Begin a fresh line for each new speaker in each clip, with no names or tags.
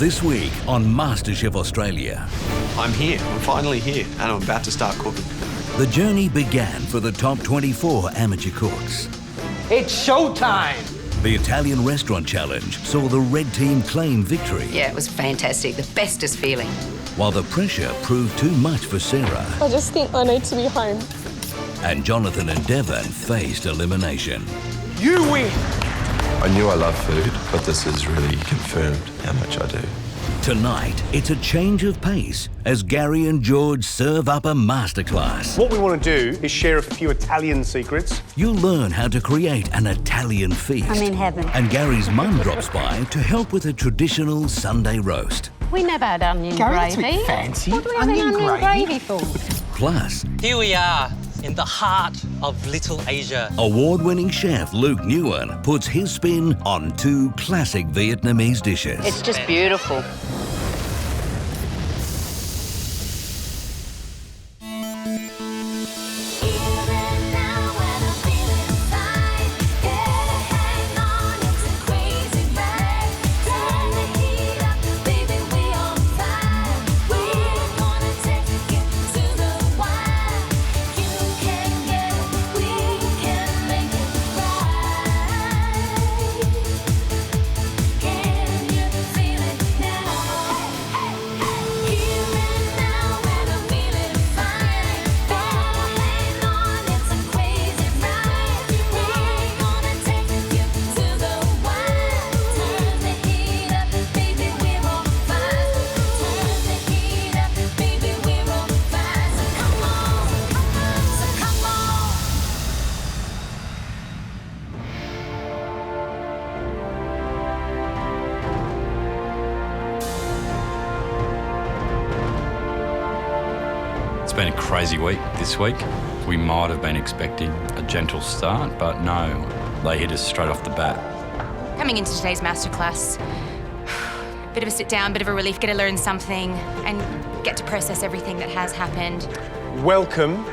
This week on MasterChef Australia.
I'm here, I'm finally here, and I'm about to start cooking.
The journey began for the top 24 amateur cooks.
It's showtime!
The Italian Restaurant Challenge saw the red team claim victory.
Yeah, it was fantastic, the bestest feeling.
While the pressure proved too much for Sarah.
I just think I need to be home.
And Jonathan and Devon faced elimination.
You win!
I knew I loved food, but this has really confirmed how much I do.
Tonight, it's a change of pace as Gary and George serve up a masterclass.
What we want to do is share a few Italian secrets.
You'll learn how to create an Italian feast.
I'm in heaven.
And Gary's mum drops by to help with a traditional Sunday roast.
We never had onion
Gary,
gravy.
that's a bit fancy.
What do we have onion gravy for?
Plus,
here we are in the heart of Little Asia.
Award-winning chef Luke Nguyen puts his spin on two classic Vietnamese dishes.
It's just beautiful.
It's been a crazy week this week. We might have been expecting a gentle start, but no, they hit us straight off the bat.
Coming into today's masterclass, bit of a sit down, bit of a relief, get to learn something and get to process everything that has happened.
Welcome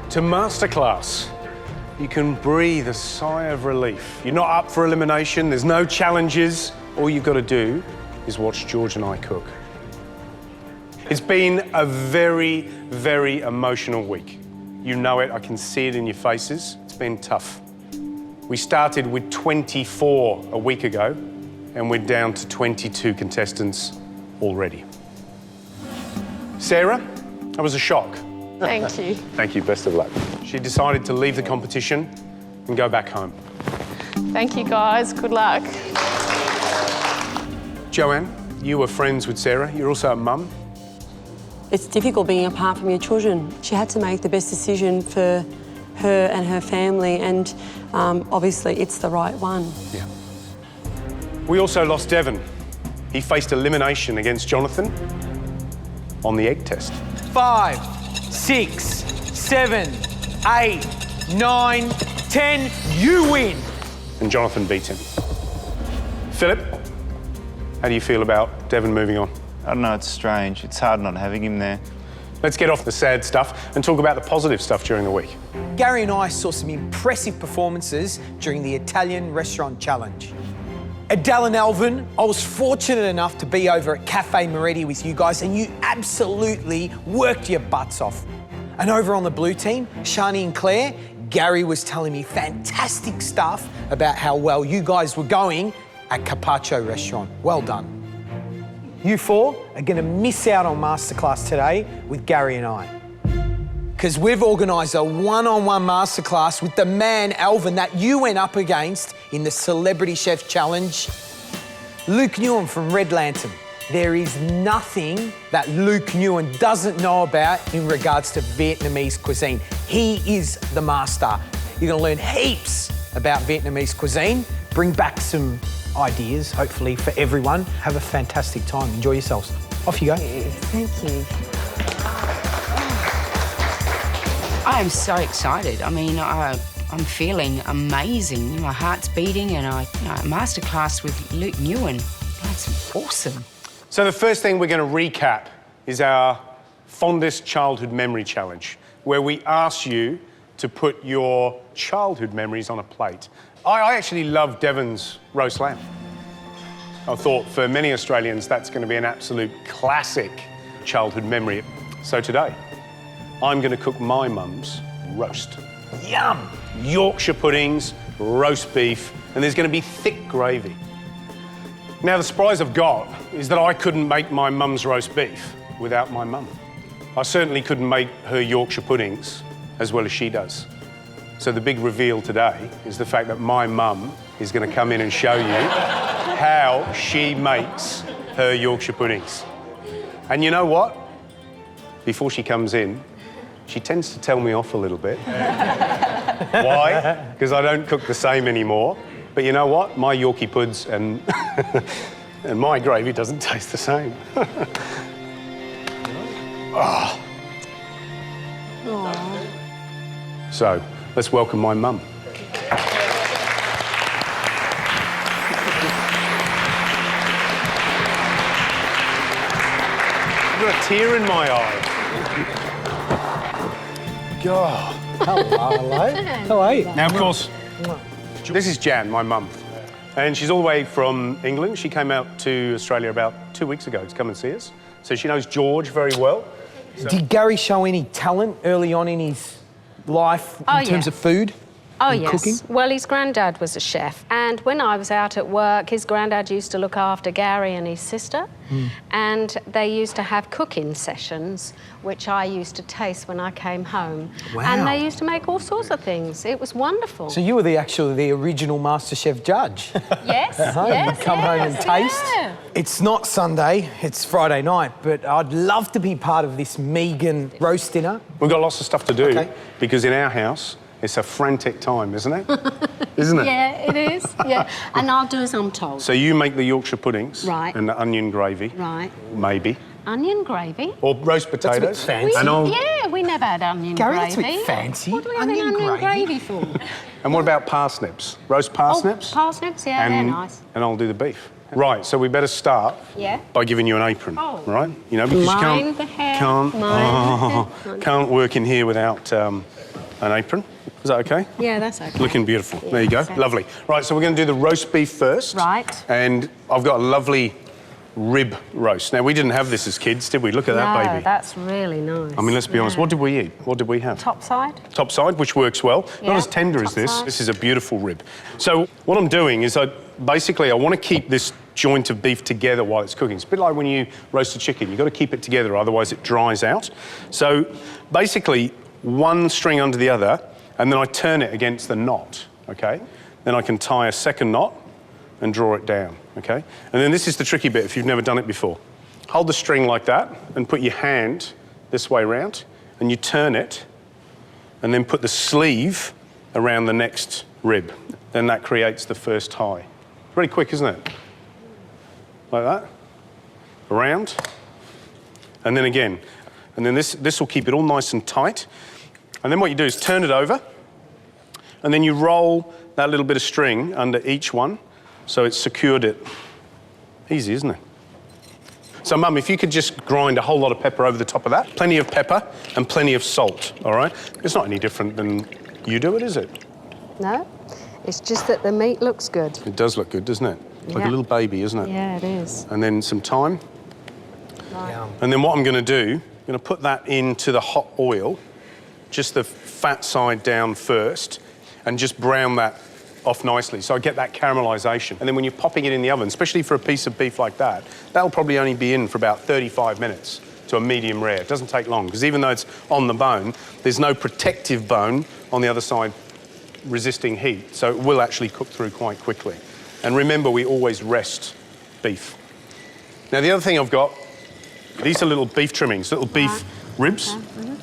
to Masterclass. You can breathe a sigh of relief. You're not up for elimination, there's no challenges. All you've got to do is watch George and I cook. It's been a very, very emotional week. You know it, I can see it in your faces. It's been tough. We started with 24 a week ago, and we're down to 22 contestants already. Sarah, that was a shock.
Thank you.
Thank you, best of luck. She decided to leave the competition and go back home.
Thank you, guys. Good luck.
Joanne, you were friends with Sarah. You're also a mum.
It's difficult being apart from your children. She had to make the best decision for her and her family, and obviously it's the right one.
Yeah. We also lost Devon. He faced elimination against Jonathan on the egg test.
5, 6, 7, 8, 9, 10, you win!
And Jonathan beat him. Philip, how do you feel about Devon moving on?
I don't know, it's strange. It's hard not having him there.
Let's get off the sad stuff and talk about the positive stuff during the week.
Gary and I saw some impressive performances during the Italian Restaurant Challenge. Adele and Alvin, I was fortunate enough to be over at Cafe Moretti with you guys, and you absolutely worked your butts off. And over on the blue team, Shani and Claire, Gary was telling me fantastic stuff about how well you guys were going at Carpaccio Restaurant. Well done. You four are going to miss out on Masterclass today with Gary and I. Because we've organised a one-on-one masterclass with the man, Alvin, that you went up against in the Celebrity Chef Challenge. Luke Nguyen from Red Lantern. There is nothing that Luke Nguyen doesn't know about in regards to Vietnamese cuisine. He is the master. You're going to learn heaps about Vietnamese cuisine, bring back some ideas, hopefully, for everyone. Have a fantastic time. Enjoy yourselves. Off you go.
Thank you. I am so excited. I mean, I'm feeling amazing. My heart's beating, and masterclass with Luke Nguyen. That's awesome.
So the first thing we're going to recap is our fondest childhood memory challenge, where we ask you to put your childhood memories on a plate. I actually love Devon's roast lamb. I thought for many Australians that's going to be an absolute classic childhood memory. So today, I'm going to cook my mum's roast. Yum! Yorkshire puddings, roast beef, and there's going to be thick gravy. Now, the surprise I've got is that I couldn't make my mum's roast beef without my mum. I certainly couldn't make her Yorkshire puddings as well as she does. So the big reveal today is the fact that my mum is going to come in and show you how she makes her Yorkshire puddings. And you know what? Before she comes in, she tends to tell me off a little bit. Why? Because I don't cook the same anymore. But you know what? My Yorkie puds and, and my gravy doesn't taste the same. Oh. So, let's welcome my mum. I've got a tear in my eye. God.
Hello. How are you?
Now, of course, this is Jan, my mum. And she's all the way from England. She came out to Australia about 2 weeks ago to come and see us. So she knows George very well. So.
Did Gary show any talent early on in his life in terms of food?
Oh,
and
yes.
cooking?
Well, his granddad was a chef. And when I was out at work, his granddad used to look after Gary and his sister. And they used to have cooking sessions, which I used to taste when I came home.
Wow.
And they used to make all sorts of things. It was wonderful.
So you were actually the original MasterChef judge.
Yes,
You'd come home and taste.
Yeah.
It's not Sunday, it's Friday night, but I'd love to be part of this Megan roast dinner.
We've got lots of stuff to do because in our house, it's a frantic time, isn't it? Isn't it?
Yeah, it is. Yeah, and I'll do as I'm told.
So you make the Yorkshire puddings,
Right.
And the onion gravy,
Right.
maybe,
Onion gravy.
or roast potatoes.
That's a bit fancy.
And I'll-
Yeah, we never had onion
Gary,
gravy.
that's a bit fancy.
What do we have
Onion
onion
gravy?
gravy for?
And what about parsnips? Roast parsnips?
Oh, parsnips, yeah, they're nice.
And I'll do the beef. Right, so we better start
Yeah.
by giving you an apron,
Oh.
right? You know, because
Mind
you
the hair,
can't,
mind the hair.
can't work in here without an apron. Is that okay?
Yeah, that's okay.
Looking beautiful.
Yeah,
There you go.
exactly.
Lovely. Right, so we're going to do the roast beef first.
Right.
And I've got a lovely rib roast. Now, we didn't have this as kids, did we? Look at that
No,
baby.
that's really nice.
I mean, let's be honest. What did we eat? What did we have?
Top side?
Top side, which works well. Not
Yeah,
as tender as
top
this.
side.
This is a beautiful rib. So what I'm doing is I want to keep this joint of beef together while it's cooking. It's a bit like when you roast a chicken. You've got to keep it together, otherwise it dries out. So basically, one string under the other, and then I turn it against the knot, okay? Then I can tie a second knot and draw it down, okay? And then this is the tricky bit if you've never done it before. Hold the string like that and put your hand this way round, and you turn it, and then put the sleeve around the next rib. Then that creates the first tie. Pretty quick, isn't it? Like that. Around. And then again. And then this will keep it all nice and tight. And then what you do is turn it over, and then you roll that little bit of string under each one, so it's secured it. Easy, isn't it? So, Mum, if you could just grind a whole lot of pepper over the top of that. Plenty of pepper and plenty of salt, all right? It's not any different than you do it, is it?
No, it's just that the meat looks good.
It does look good, doesn't it? Like
Yeah.
a little baby, isn't it?
Yeah, it is.
And then some thyme.
Right.
And then what I'm going to do, I'm going to put that into the hot oil, just the fat side down first, and just brown that off nicely, so I get that caramelisation. And then when you're popping it in the oven, especially for a piece of beef like that, that'll probably only be in for about 35 minutes to a medium rare. It doesn't take long, because even though it's on the bone, there's no protective bone on the other side resisting heat, so it will actually cook through quite quickly. And remember, we always rest beef. Now, the other thing I've got, these are little beef trimmings, little beef ribs,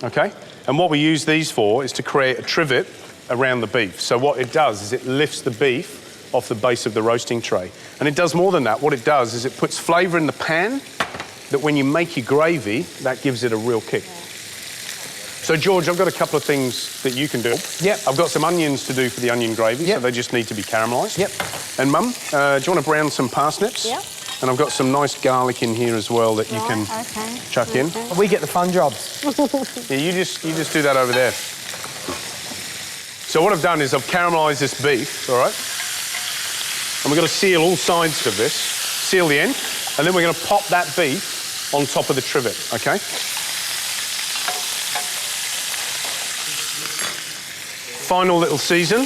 okay? And what we use these for is to create a trivet around the beef. So what it does is it lifts the beef off the base of the roasting tray. And it does more than that. What it does is it puts flavour in the pan that when you make your gravy, that gives it a real kick. So, George, I've got a couple of things that you can do.
Yep.
I've got some onions to do for the onion gravy, so they just need to be caramelised. Yep. And, Mum, do you want to brown some parsnips?
Yep.
And I've got some nice garlic in here as well that you can chuck in.
We get the fun jobs.
Yeah, you just do that over there. So what I've done is I've caramelised this beef, all right? And we've got to seal all sides of this. seal the end, and then we're going to pop that beef on top of the trivet, OK? Final little season.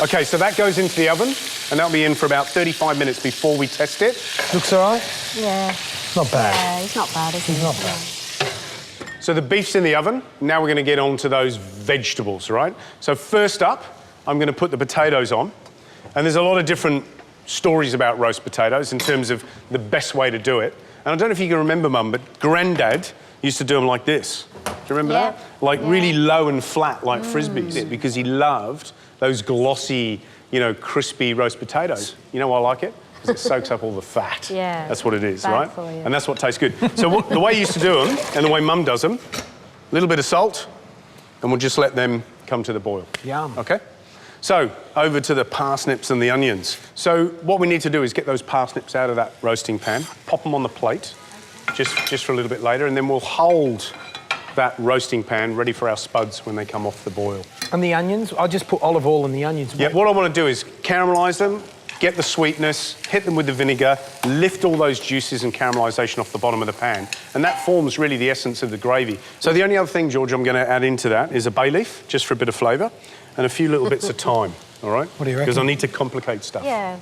OK, so that goes into the oven, and that'll be in for about 35 minutes before we test it.
Looks all right?
Yeah.
Not bad.
Yeah, he's not bad, is he?
He's not bad.
So the beef's in the oven. Now we're going to get on to those vegetables, right? So first up, I'm going to put the potatoes on. And there's a lot of different stories about roast potatoes in terms of the best way to do it. And I don't know if you can remember, Mum, but Grandad used to do them like this. Do you remember that? Like really low and flat, like Frisbees, because he loved those glossy, you know, crispy roast potatoes. You know why I like it? Because it soaks up all the fat.
Yeah.
That's what it is,
Bad
right?
for you.
And that's what tastes good. So the way you used to do them, and the way Mum does them, a little bit of salt, and we'll just let them come to the boil.
Yum.
OK? So, over to the parsnips and the onions. So, what we need to do is get those parsnips out of that roasting pan, pop them on the plate, just for a little bit later, and then we'll hold that roasting pan ready for our spuds when they come off the boil.
And the onions? I'll just put olive oil in the onions.
Yeah, what I want to do is caramelise them, get the sweetness, hit them with the vinegar, lift all those juices and caramelisation off the bottom of the pan, and that forms really the essence of the gravy. So the only other thing, George, I'm going to add into that is a bay leaf, just for a bit of flavour, and a few little bits of thyme, all right?
What do you reckon?
Because I need to complicate stuff.
Yeah,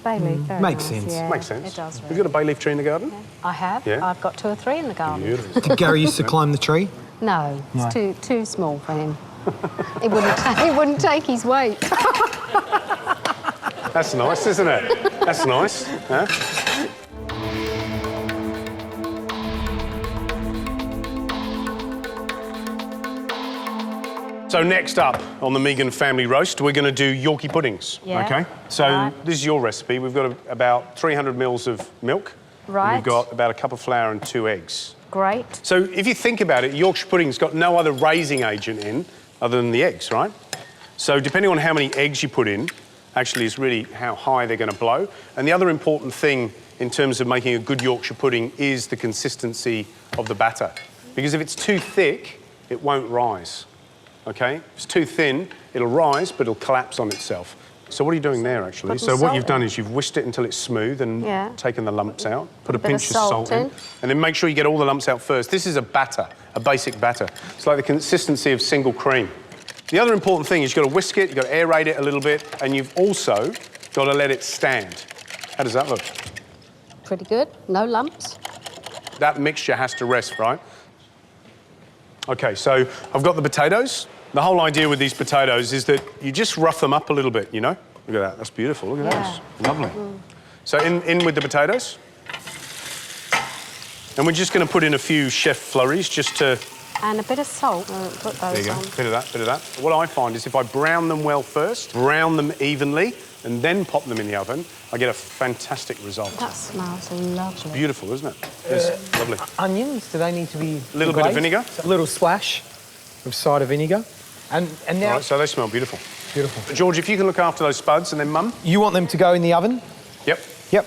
bay leaf. Very
Makes
nice.
sense.
Yeah,
Makes sense.
It does.
Have you got a bay leaf tree in the garden?
I have.
Yeah?
I've got 2 or 3 in the garden.
Beautiful.
Did Gary used to climb the tree?
No,
No.
it's too small for him. He wouldn't take his weight.
That's nice, isn't it? That's nice. Huh? So next up on the Megan family roast, we're going to do Yorkie puddings.
Yeah.
Okay. So
Right.
this is your recipe. We've got about 300 mils of milk. And
Right.
we've got about a cup of flour and 2 eggs.
Great.
So if you think about it, Yorkshire pudding's got no other raising agent in other than the eggs, right? So depending on how many eggs you put in, actually is really how high they're going to blow. And the other important thing in terms of making a good Yorkshire pudding is the consistency of the batter. Because if it's too thick, it won't rise, okay? If it's too thin, it'll rise, but it'll collapse on itself. So what are you doing there, actually?
Putting
So what
salt
you've done
in.
is you've whisked it until it's smooth and taken the lumps out. Put a
Bit of
pinch of salt in. And then make sure you get all the lumps out first. This is a batter, a basic batter. It's like the consistency of single cream. The other important thing is you've got to whisk it, you've got to aerate it a little bit, and you've also got to let it stand. How does that look?
Pretty good. No lumps.
That mixture has to rest, right? OK, so I've got the potatoes. The whole idea with these potatoes is that you just rough them up a little bit, you know? Look at that, that's beautiful, look at those. Lovely. So in with the potatoes. And we're just going to put in a few chef flurries just to...
And a bit of salt. We'll put those
There you go,
on.
bit of that, bit of that. What I find is if I brown them well first, brown them evenly, and then pop them in the oven, I get a fantastic result.
That smells lovely.
Beautiful, isn't it? It's lovely.
Onions, do they need to be...
A little bit of vinegar.
A little splash of cider vinegar. And now...
All right, so they smell beautiful.
Beautiful.
George, if you can look after those spuds, and then Mum?
You want them to go in the oven?
Yep.
Yep.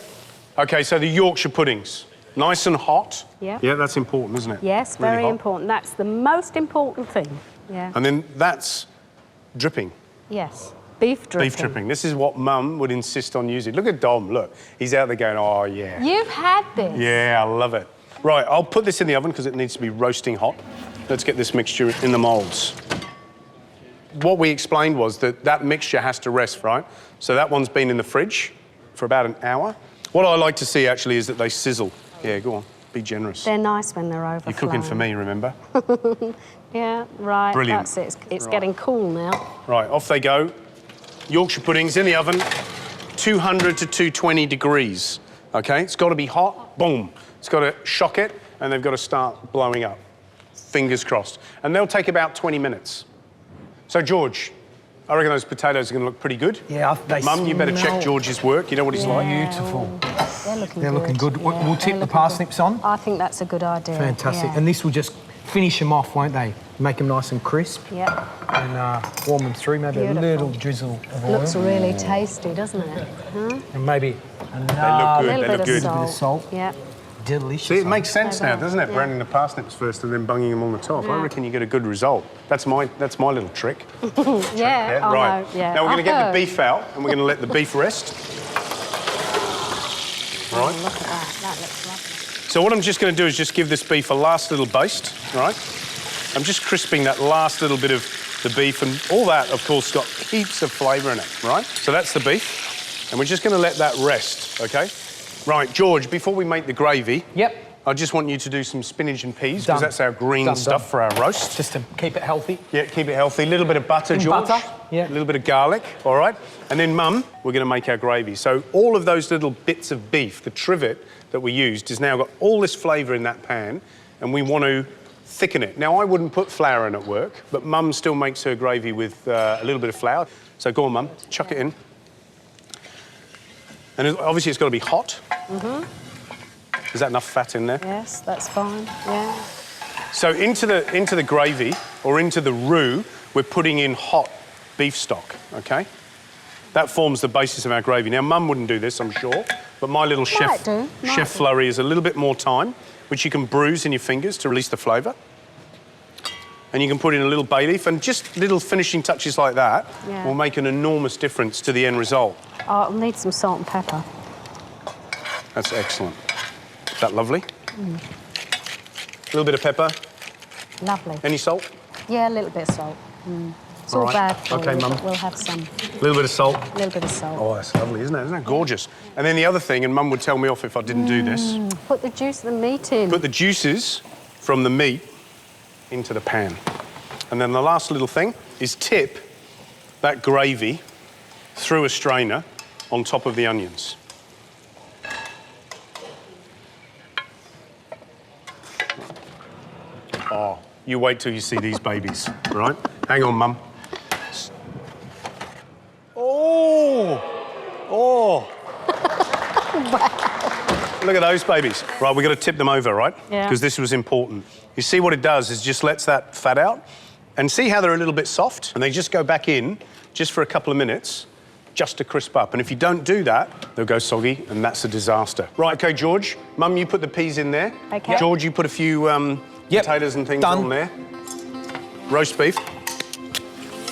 OK, so the Yorkshire puddings. Nice and hot.
Yeah.
Yeah, that's important, isn't it?
Yes,
Really
very
hot.
important. That's the most important thing. Yeah.
And then that's dripping.
Yes. Beef dripping.
Beef dripping. This is what Mum would insist on using. Look at Dom, look. He's out there going, oh, yeah.
You've had this.
Yeah, I love it. Right, I'll put this in the oven because it needs to be roasting hot. Let's get this mixture in the moulds. What we explained was that that mixture has to rest, right? So that one's been in the fridge for about an hour. What I like to see, actually, is that they sizzle. Yeah, go on. Be generous.
They're nice when they're overflowing.
You're cooking for me, remember?
Yeah, right.
Brilliant.
That's it. It's
Right.
getting cool now.
Right, off they go. Yorkshire puddings in the oven, 200 to 220 degrees. OK, it's got to be hot. Boom. It's got to shock it, and they've got to start blowing up. Fingers crossed. And they'll take about 20 minutes. So, George, I reckon those potatoes are going to look pretty good.
Yeah, they
Mum, you better check
smell-
George's work. You know what he's like.
Beautiful.
They're looking
They're
good.
looking good.
Yeah,
We'll
they're
tip the
looking
parsnips
good.
on.
I think that's a good idea.
Fantastic.
Yeah.
And this will just finish them off, won't they? Make them nice and crisp.
Yeah.
And warm them through. Maybe
Beautiful.
a little drizzle of oil.
Looks really tasty, doesn't it? Huh?
And maybe
They look
A
good.
little
They
bit
look
of
good.
salt.
salt.
Yeah.
Delicious.
See, it makes sense
They
now,
will,
doesn't it?
yeah.
Browning the parsnips first and then bunging them on the top. I
Yeah.
reckon you get a good result. That's my little trick.
Yeah, I
right.
know, yeah.
Now we're going to
I
get the
heard.
beef out and we're going to let the beef rest. all right?
Look at that. That looks lovely.
So what I'm just going to do is just give this beef a last little baste, all right? I'm just crisping that last little bit of the beef, and all that, of course, got heaps of flavour in it, right? So that's the beef, and we're just going to let that rest, OK? Right, George, before we make the gravy...
Yep.
I just want you to do some spinach and peas, because that's our green stuff for our roast.
Just to keep it healthy.
Yeah, keep it healthy. A little bit of butter, George.
Butter, yeah.
A little bit of garlic, all right? And then, Mum, we're going to make our gravy. So all of those little bits of beef, the trivet that we used, has now got all this flavour in that pan, and we want to thicken it. Now, I wouldn't put flour in at work, but Mum still makes her gravy with a little bit of flour. So go on, Mum, chuck it in. And obviously it's got to be hot.
Mm-hmm.
Is that enough fat in there?
Yes, that's fine, yeah.
So into the gravy, or into the roux, we're putting in hot beef stock, OK? That forms the basis of our gravy. Now, Mum wouldn't do this, I'm sure, but my little chef flurry is a little bit more thyme, which you can bruise in your fingers to release the flavour. And you can put in a little bay leaf, and just little finishing touches like that will make an enormous difference to the end result.
Oh, it'll need some salt and pepper.
That's excellent. Is that lovely?
Mm.
A little bit of pepper.
Lovely.
Any salt?
Yeah, a little bit of salt. Mm. It's all
right.
bad for
OK,
you,
Mum.
but we'll have some.
A little bit of salt.
A little bit of salt.
Oh, that's lovely, isn't it? Isn't that gorgeous? And then the other thing, and Mum would tell me off if I didn't do this.
Put the juice of the meat in.
Put the juices from the meat into the pan. And then the last little thing is tip that gravy through a strainer on top of the onions. Oh, you wait till you see these babies, right? Hang on, Mum. Oh! Oh! Look at those babies. Right, we've got to tip them over, right?
Yeah.
Because this was important. You see what it does is just lets that fat out. And see how they're a little bit soft? And they just go back in just for a couple of minutes just to crisp up. And if you don't do that, they'll go soggy, and that's a disaster. Right, OK, George. Mum, you put the peas in there.
OK.
George, you put a few potatoes and things on there. Roast beef.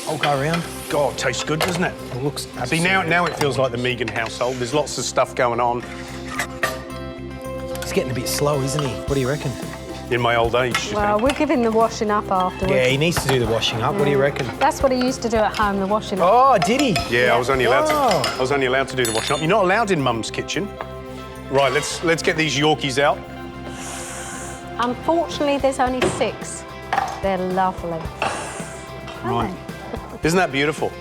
I'll go around.
God, tastes good, doesn't it?
It looks
See, now it feels like the Megan household. There's lots of stuff going on.
He's getting a bit slow, isn't he? What do you reckon?
In my old age.
Well, we're giving the washing up afterwards.
Yeah, he needs to do the washing up. What do you reckon?
That's what he used to do at home, the washing up.
Oh, did he?
Yeah, I was only allowed to. I was only allowed to do the washing up. You're not allowed in Mum's kitchen. Right, let's get these Yorkies out.
Unfortunately, there's only 6. They're lovely.
Right. Isn't that beautiful?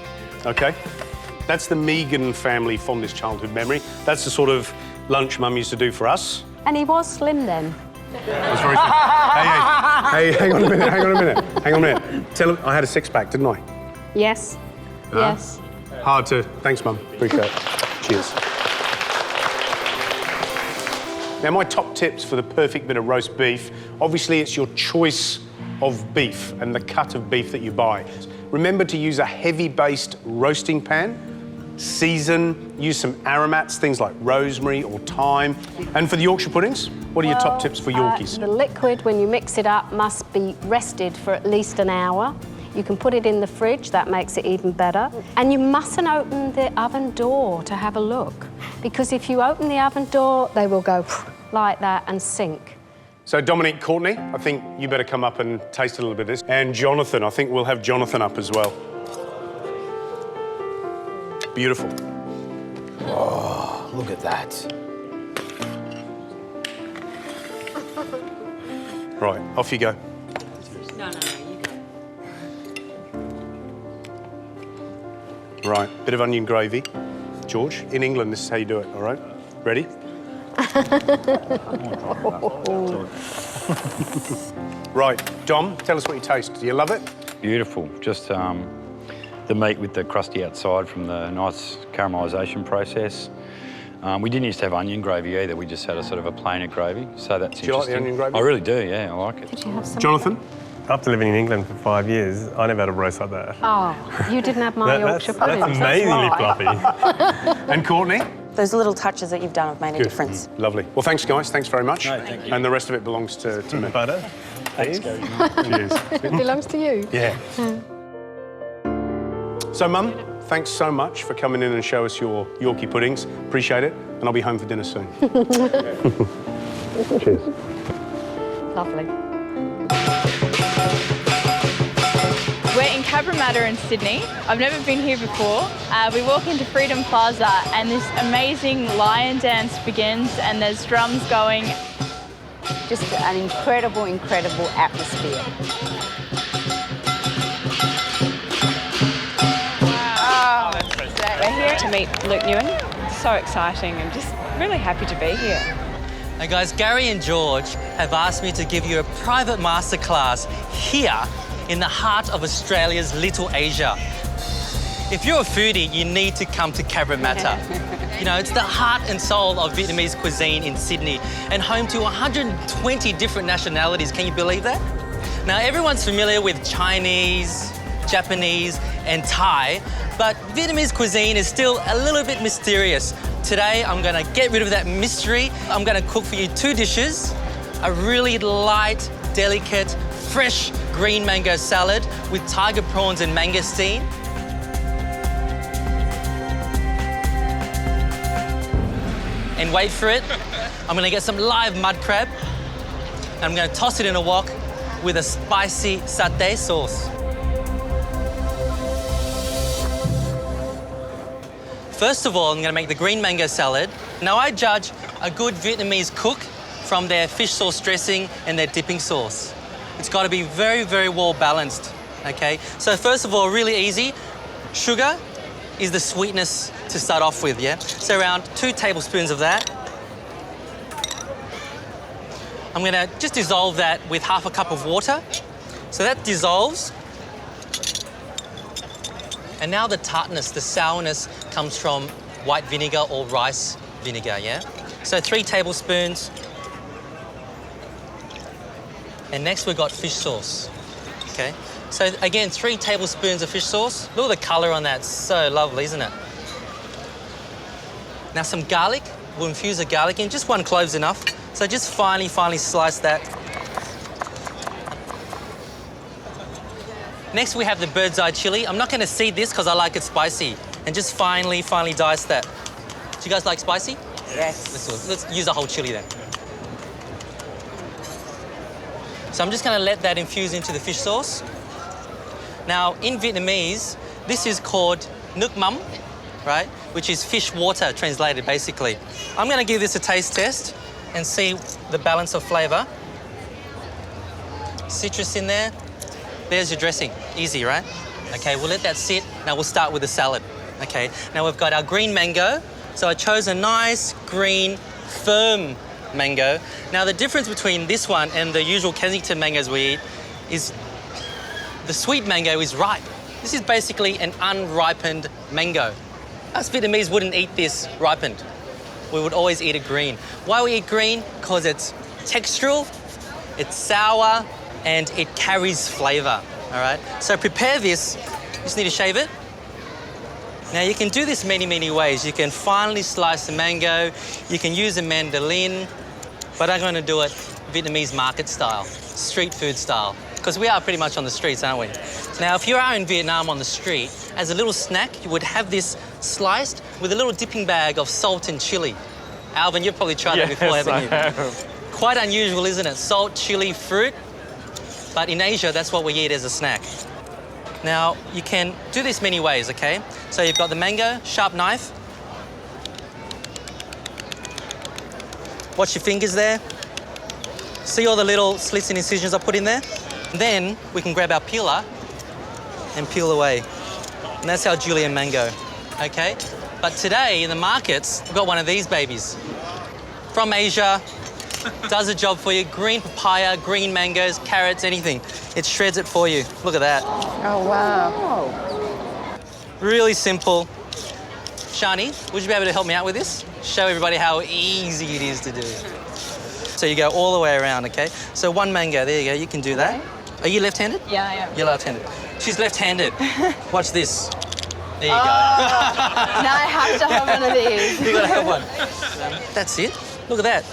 OK. That's the Megan family fondest childhood memory. That's the sort of lunch Mum used to do for us.
And he was slim then.
That's very hey, hang on a minute, hang on a minute. Tell him I had a six-pack, didn't I?
Yes. Yes.
Hard to... Thanks, Mum. Appreciate it. Cheers. Now, my top tips for the perfect bit of roast beef, obviously it's your choice of beef and the cut of beef that you buy. Remember to use a heavy-based roasting pan. Season, use some aromats, things like rosemary or thyme. And for the Yorkshire puddings, what are your top tips for Yorkies?
The liquid, when you mix it up, must be rested for at least an hour. You can put it in the fridge, that makes it even better. And you mustn't open the oven door to have a look, because if you open the oven door, they will go like that and sink.
So, Dominique, Courtney, I think you better come up and taste a little bit of this. And Jonathan, I think we'll have Jonathan up as well. Beautiful.
Oh, look at that.
Right, off you go.
No, you go.
Right, bit of onion gravy. George, in England, this is how you do it, all right? Ready? Right, Dom, tell us what you taste. Do you love it?
Beautiful. Just the meat with the crusty outside from the nice caramelisation process. We didn't used to have onion gravy either. We just had a sort of a plainer gravy. So that's interesting.
Do you like the onion gravy?
I really do, yeah, I like it.
Did you have some?
Jonathan?
After living in England for 5 years, I never had a roast like that.
Oh, you didn't have my Yorkshire pudding.
That's amazingly fluffy.
And Courtney?
Those little touches that you've done have made a difference.
Lovely. Well, thanks, guys. Thanks very much.
No, thank you.
And the rest of it belongs to me.
Butter.
Thanks, Gary.
Cheers.
It belongs to you.
Yeah. So, Mum, thanks so much for coming in and show us your Yorkie puddings. Appreciate it. and I'll be home for dinner soon.
Cheers.
Lovely.
We're in Cabramatta in Sydney. I've never been here before. We walk into Freedom Plaza and this amazing lion dance begins and there's drums going.
Just an incredible, incredible atmosphere.
Wow. We're here to meet Luke Nguyen. So exciting and just really happy to be here.
Now guys, Gary and George have asked me to give you a private masterclass here in the heart of Australia's Little Asia. If you're a foodie, you need to come to Cabramatta. You know, it's the heart and soul of Vietnamese cuisine in Sydney and home to 120 different nationalities. Can you believe that? Now, everyone's familiar with Chinese, Japanese, and Thai, but Vietnamese cuisine is still a little bit mysterious. Today, I'm gonna get rid of that mystery. I'm gonna cook for you 2 dishes, a really light, delicate, fresh green mango salad with tiger prawns and mangosteen. And wait for it, I'm gonna get some live mud crab, and I'm gonna toss it in a wok with a spicy satay sauce. First of all, I'm gonna make the green mango salad. Now, I judge a good Vietnamese cook from their fish sauce dressing and their dipping sauce. It's gotta be very, very well balanced, okay? So first of all, really easy, sugar is the sweetness to start off with, yeah? So around 2 tablespoons of that. I'm gonna just dissolve that with half a cup of water. So that dissolves. And now the tartness, the sourness comes from white vinegar or rice vinegar, yeah? So 3 tablespoons. And next we've got fish sauce, okay? So again, 3 tablespoons of fish sauce. Look at the color on that, so lovely, isn't it? Now some garlic, we'll infuse the garlic in, just 1 clove's enough. So just finely slice that. Next we have the bird's eye chili. I'm not gonna seed this because I like it spicy. And just finely dice that. Do you guys like spicy?
Yes.
Let's use a whole chili then. So I'm just gonna let that infuse into the fish sauce. Now, in Vietnamese, this is called nước mắm, right? Which is fish water, translated basically. I'm gonna give this a taste test and see the balance of flavor. Citrus in there. There's your dressing. Easy, right? Okay, we'll let that sit. Now we'll start with the salad. Okay, now we've got our green mango. So I chose a nice, green, firm mango. Now the difference between this one and the usual Kensington mangoes we eat is the sweet mango is ripe. This is basically an unripened mango. Us Vietnamese wouldn't eat this ripened. We would always eat it green. Why we eat green? Because it's textural, it's sour, and it carries flavor, all right? So prepare this. You just need to shave it. Now you can do this many ways. You can finely slice the mango, you can use a mandolin, but I'm gonna do it Vietnamese market style, street food style, because we are pretty much on the streets, aren't we? Now, if you are in Vietnam on the street, as a little snack, you would have this sliced with a little dipping bag of salt and chili. Alvin, you've probably tried that before, haven't you?
Have.
Quite unusual, isn't it? Salt, chili, fruit. But in Asia, that's what we eat as a snack. Now, you can do this many ways, okay? So you've got the mango, sharp knife. Watch your fingers there. See all the little slits and incisions I put in there? Then we can grab our peeler and peel away. And that's our julienne mango, okay? But today in the markets, we've got one of these babies. From Asia, does a job for you. Green papaya, green mangoes, carrots, anything. It shreds it for you. Look at that.
Oh, wow.
Really simple. Shani, would you be able to help me out with this? Show everybody how easy it is to do. So you go all the way around, okay? So 1 mango, there you go, you can do that. Are you left-handed?
Yeah, I am.
You're left-handed. She's left-handed. Watch this. There you go.
Now I have to have one of these.
You gotta have one. That's it. Look at that.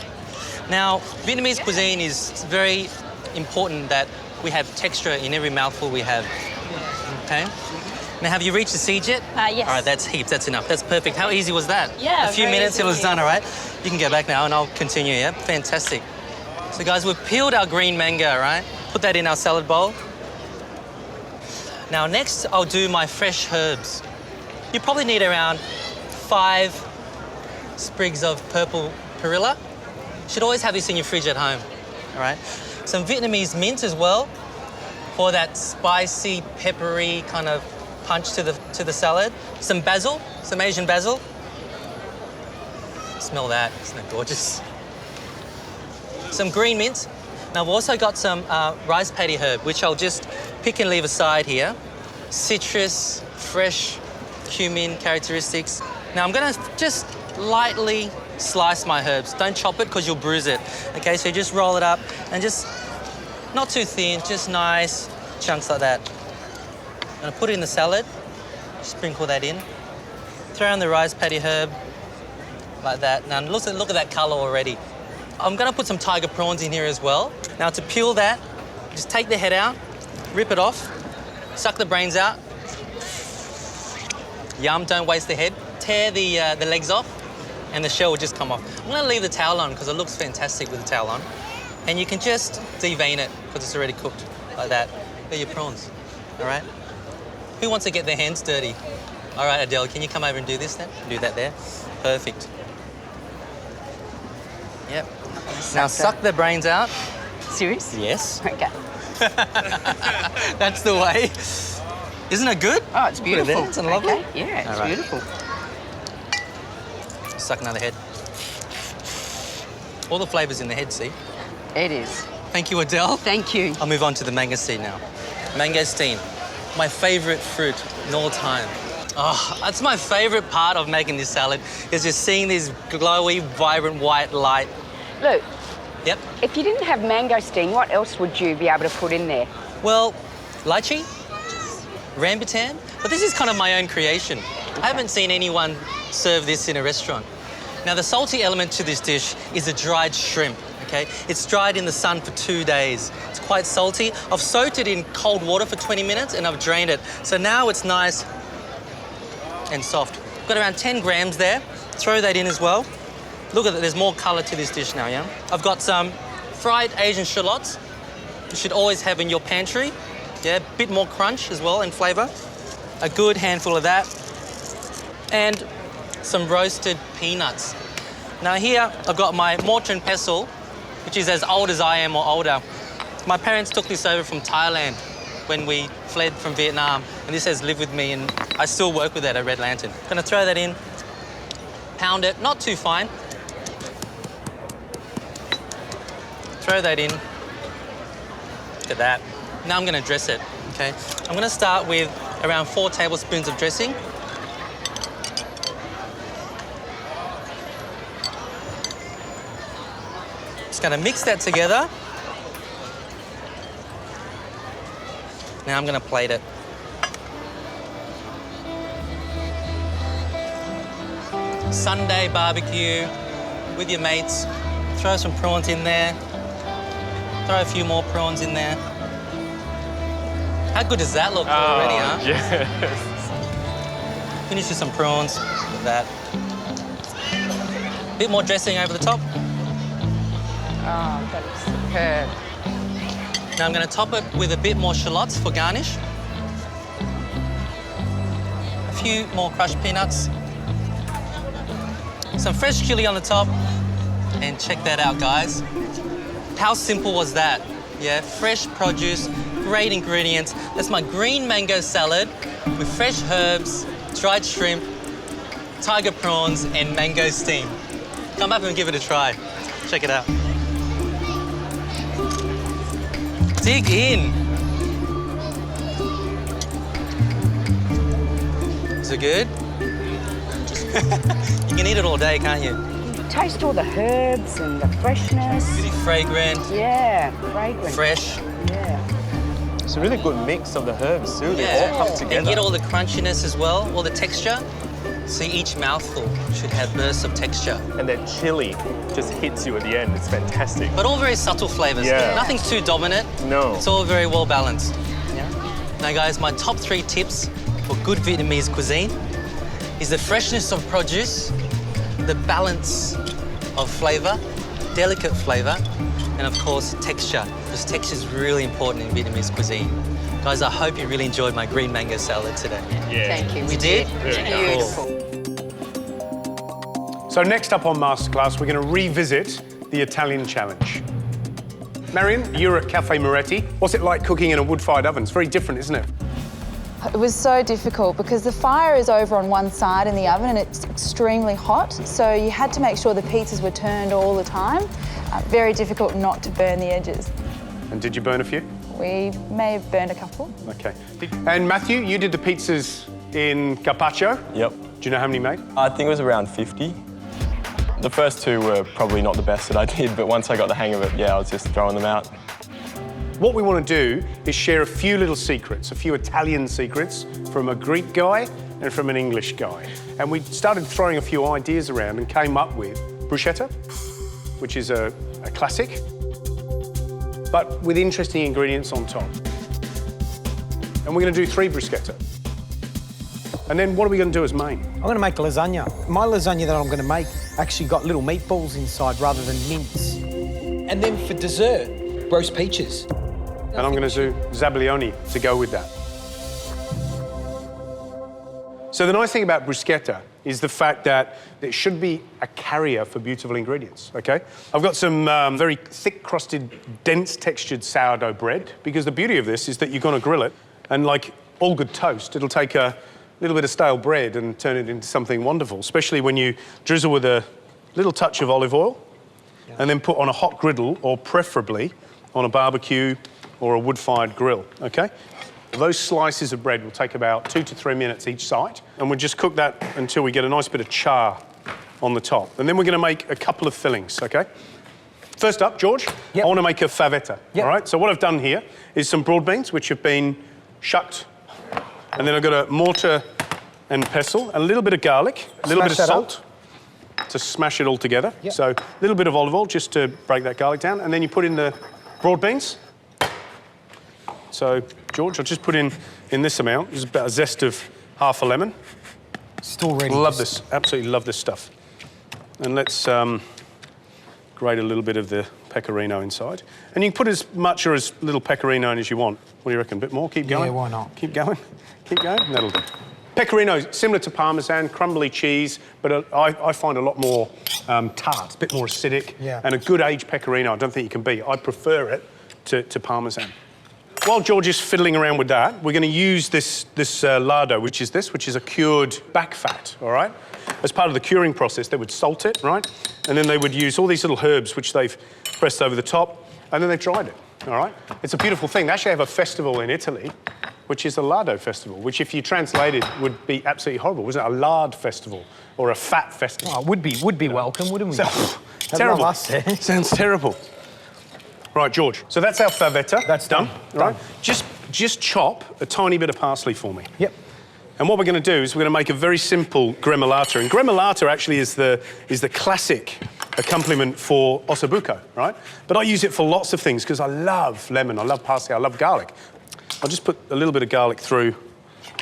Now, Vietnamese cuisine is very important that we have texture in every mouthful we have, okay? Now, have you reached the siege yet?
Yes.
All right, that's heaps, that's enough. That's perfect. How easy was that?
Yeah,
A few
very
minutes, it was
easy.
done, all right? You can go back now and I'll continue, yeah? Fantastic. So guys, we've peeled our green mango, right? Put that in our salad bowl. Now next, I'll do my fresh herbs. You probably need around 5 sprigs of purple perilla. You should always have this in your fridge at home, all right? Some Vietnamese mint as well for that spicy, peppery kind of punch to the salad. Some basil, some Asian basil. Smell that, isn't it gorgeous? Some green mint. Now I've also got some rice paddy herb, which I'll just pick and leave aside here. Citrus, fresh cumin characteristics. Now I'm gonna just lightly slice my herbs. Don't chop it because you'll bruise it. Okay, so you just roll it up and just not too thin, just nice chunks like that. I'm gonna put it in the salad, sprinkle that in. Throw in the rice paddy herb, like that. Now look at that color already. I'm gonna put some tiger prawns in here as well. Now to peel that, just take the head out, rip it off, suck the brains out. Yum, don't waste the head. Tear the legs off and the shell will just come off. I'm gonna leave the towel on because it looks fantastic with the towel on. And you can just devein it because it's already cooked, like that. They're your prawns, all right? Who wants to get their hands dirty? All right, Adele, can you come over and do this then? Do that there. Perfect. Yep. Now suck the brains out.
Serious?
Yes.
Okay.
That's the way. Isn't it good?
Oh, it's beautiful.
Isn't it lovely?
Okay. Yeah, it's
All right.
beautiful.
Suck another head. All the flavours in the head, see?
It is.
Thank you, Adele.
Thank you.
I'll move on to the mangosteen now. Mangosteen, my favourite fruit in all time. Oh, that's my favourite part of making this salad, is just seeing this glowy, vibrant white light.
Look.
Yep.
If you didn't have mangosteen, what else would you be able to put in there?
Well, lychee, rambutan, but this is kind of my own creation. Okay. I haven't seen anyone serve this in a restaurant. Now, the salty element to this dish is a dried shrimp, okay? It's dried in the sun for 2 days. It's quite salty. I've soaked it in cold water for 20 minutes and I've drained it. So now it's nice and soft. Got around 10 grams there. Throw that in as well. Look at that, there's more colour to this dish now, yeah? I've got some fried Asian shallots. You should always have in your pantry. Yeah, a bit more crunch as well and flavour. A good handful of that. And some roasted peanuts. Now here, I've got my mortar and pestle, which is as old as I am or older. My parents took this over from Thailand when we fled from Vietnam, and this has lived with me, and I still work with it at Red Lantern. Gonna throw that in, pound it, not too fine. Throw that in. Look at that. Now I'm gonna dress it, okay? I'm gonna start with around 4 tablespoons of dressing. Just gonna mix that together. Now I'm gonna plate it. Sunday barbecue with your mates. Throw some prawns in there. Throw a few more prawns in there. How good does that look already, huh?
Yes.
Finish with some prawns, with that. A bit more dressing over the top.
Oh, that is superb.
Now I'm going to top it with a bit more shallots for garnish. A few more crushed peanuts. Some fresh chili on the top. And check that out, guys. How simple was that? Yeah, fresh produce, great ingredients. That's my green mango salad with fresh herbs, dried shrimp, tiger prawns, and mangosteen. Come up and give it a try. Check it out. Dig in. Is it good? You can eat it all day, can't you?
Taste all the herbs and the freshness.
Really fragrant.
Yeah, fragrant.
Fresh.
Yeah.
It's a really good mix of the herbs too. They all come together.
And get all the crunchiness as well, all the texture. See, each mouthful should have bursts of texture.
And that chili just hits you at the end. It's fantastic.
But all very subtle flavours.
Yeah.
Nothing's too dominant.
No.
It's all very well balanced. Yeah. Now, guys, my top 3 tips for good Vietnamese cuisine is the freshness of produce, the balance of flavour, delicate flavour, and of course texture, because texture is really important in Vietnamese cuisine. Guys, I hope you really enjoyed my green mango salad today.
Yeah. Thank you.
We did?
Beautiful.
So next up on Masterclass, we're going to revisit the Italian challenge. Marion, you're at Cafe Moretti. What's it like cooking in a wood-fired oven? It's very different, isn't it?
It was so difficult because the fire is over on one side in the oven and it's extremely hot, so you had to make sure the pizzas were turned all the time. Very difficult not to burn the edges.
And did you burn a few?
We may have burned a couple.
Okay. And Matthew, you did the pizzas in Carpaccio.
Yep.
Do you know how many you made?
I think it was around 50. The first two were probably not the best that I did, but once I got the hang of it, yeah, I was just throwing them out.
What we want to do is share a few little secrets, a few Italian secrets from a Greek guy and from an English guy. And we started throwing a few ideas around and came up with bruschetta, which is a classic, but with interesting ingredients on top. And we're going to do 3 bruschetta. And then what are we going to do as main?
I'm going to make lasagna. My lasagna that I'm going to make actually got little meatballs inside rather than mince. And then for dessert, roast peaches.
And I'm going to do zabaione to go with that. So the nice thing about bruschetta is the fact that it should be a carrier for beautiful ingredients, OK? I've got some very thick-crusted, dense-textured sourdough bread, because the beauty of this is that you're going to grill it, and like all good toast, it'll take a little bit of stale bread and turn it into something wonderful, especially when you drizzle with a little touch of olive oil and then put on a hot griddle, or preferably on a barbecue or a wood-fired grill, OK? Those slices of bread will take about 2 to 3 minutes each side, and we'll just cook that until we get a nice bit of char on the top. And then we're going to make a couple of fillings, OK? First up, George, I want to make a favetta, all right? So what I've done here is some broad beans, which have been shucked, and then I've got a mortar and pestle, a little bit of garlic, a little bit of salt to smash it all together. So a little bit of olive oil just to break that garlic down, and then you put in the broad beans. So, George, I'll just put in this amount. There's about a zest of half a lemon.
Still ready.
Love this, absolutely love this stuff. And let's grate a little bit of the pecorino inside. And you can put as much or as little pecorino in as you want. What do you reckon? A bit more? Keep going?
Yeah, why not?
Keep going? Keep going? That'll do. Pecorino, similar to Parmesan, crumbly cheese, but I find a lot more tart, a bit more acidic.
Yeah.
And a good aged pecorino, I don't think you can beat. I prefer it to Parmesan. While George is fiddling around with that, we're going to use this lardo, which is a cured back fat, all right? As part of the curing process, they would salt it, right? And then they would use all these little herbs, which they've pressed over the top, and then they've dried it, all right? It's a beautiful thing. They actually have a festival in Italy, which is a lardo festival, which if you translate it would be absolutely horrible. Wasn't it a lard festival or a fat festival?
Oh, would be welcome, wouldn't we?
Terrible.
Us there.
Sounds terrible. Right, George. So that's our favetta.
That's done.
Right. Just chop a tiny bit of parsley for me.
Yep.
And what we're going to do is we're going to make a very simple gremolata. And gremolata actually is the classic accompaniment for ossobuco, right? But I use it for lots of things because I love lemon, I love parsley, I love garlic. I'll just put a little bit of garlic through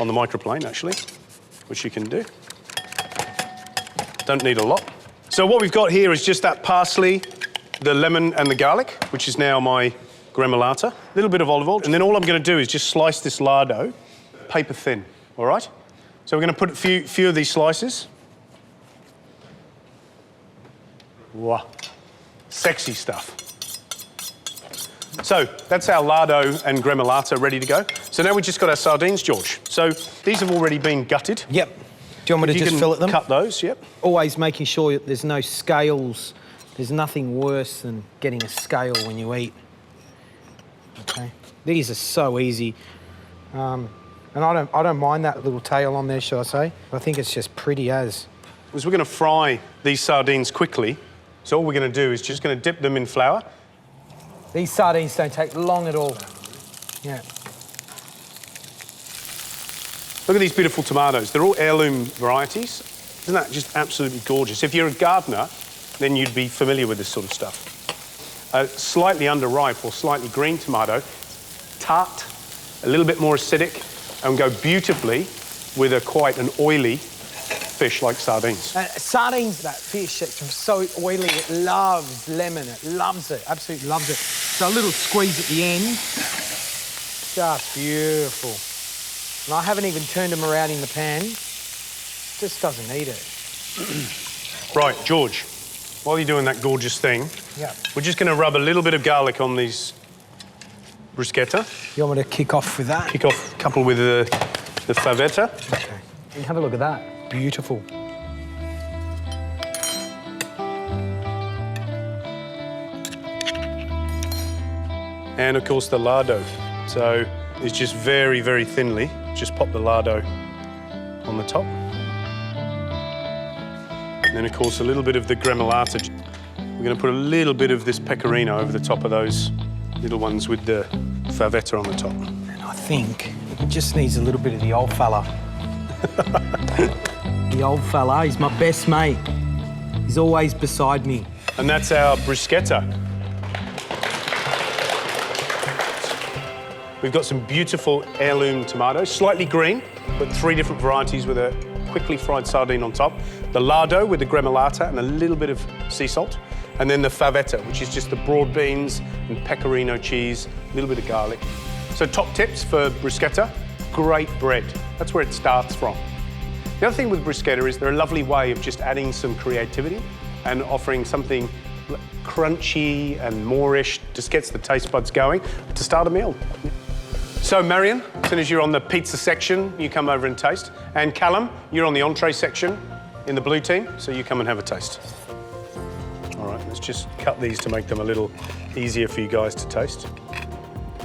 on the microplane, actually, which you can do. Don't need a lot. So what we've got here is just that parsley, the lemon and the garlic, which is now my gremolata. A little bit of olive oil. And then all I'm going to do is just slice this lardo paper thin, all right? So we're going to put a few of these slices. Wow. Sexy stuff. So that's our lardo and gremolata ready to go. So now we've just got our sardines, George. So these have already been gutted.
Yep. Do you want me to just fillet them?
Cut those, yep.
Always making sure there's no scales. There's nothing worse than getting a scale when you eat. Okay. These are so easy. And I don't mind that little tail on there, shall I say? I think it's just pretty as.
Because we're going to fry these sardines quickly. So all we're going to do is just going to dip them in flour.
These sardines don't take long at all. Yeah.
Look at these beautiful tomatoes. They're all heirloom varieties. Isn't that just absolutely gorgeous? If you're a gardener, then you'd be familiar with this sort of stuff. A slightly underripe or slightly green tomato, tart, a little bit more acidic, and go beautifully with quite an oily fish like sardines.
Sardines, that fish, it's so oily, it loves lemon, it loves it, absolutely loves it. So a little squeeze at the end, just beautiful. And I haven't even turned them around in the pan, just doesn't need it.
Right, George, while you're doing that gorgeous thing, we're just going to rub a little bit of garlic on these bruschetta.
You want me to kick off with that?
Kick off a couple with the favetta.
Okay. And have a look at that. Beautiful.
And, of course, the lardo. So it's just very, very thinly. Just pop the lardo on the top. And then, of course, a little bit of the gremolata. We're going to put a little bit of this pecorino over the top of those little ones with the favetta on the top.
And I think it just needs a little bit of the old fella. The old fella, he's my best mate. He's always beside me.
And that's our bruschetta. We've got some beautiful heirloom tomatoes, slightly green, but 3 different varieties with a quickly fried sardine on top. The lardo with the gremolata and a little bit of sea salt. And then the favetta, which is just the broad beans and pecorino cheese, a little bit of garlic. So top tips for bruschetta, great bread. That's where it starts from. The other thing with bruschetta is they're a lovely way of just adding some creativity and offering something crunchy and Moorish, just gets the taste buds going to start a meal. So Marion, as soon as you're on the pizza section, you come over and taste. And Callum, you're on the entree section in the blue team, so you come and have a taste. All right, let's just cut these to make them a little easier for you guys to taste.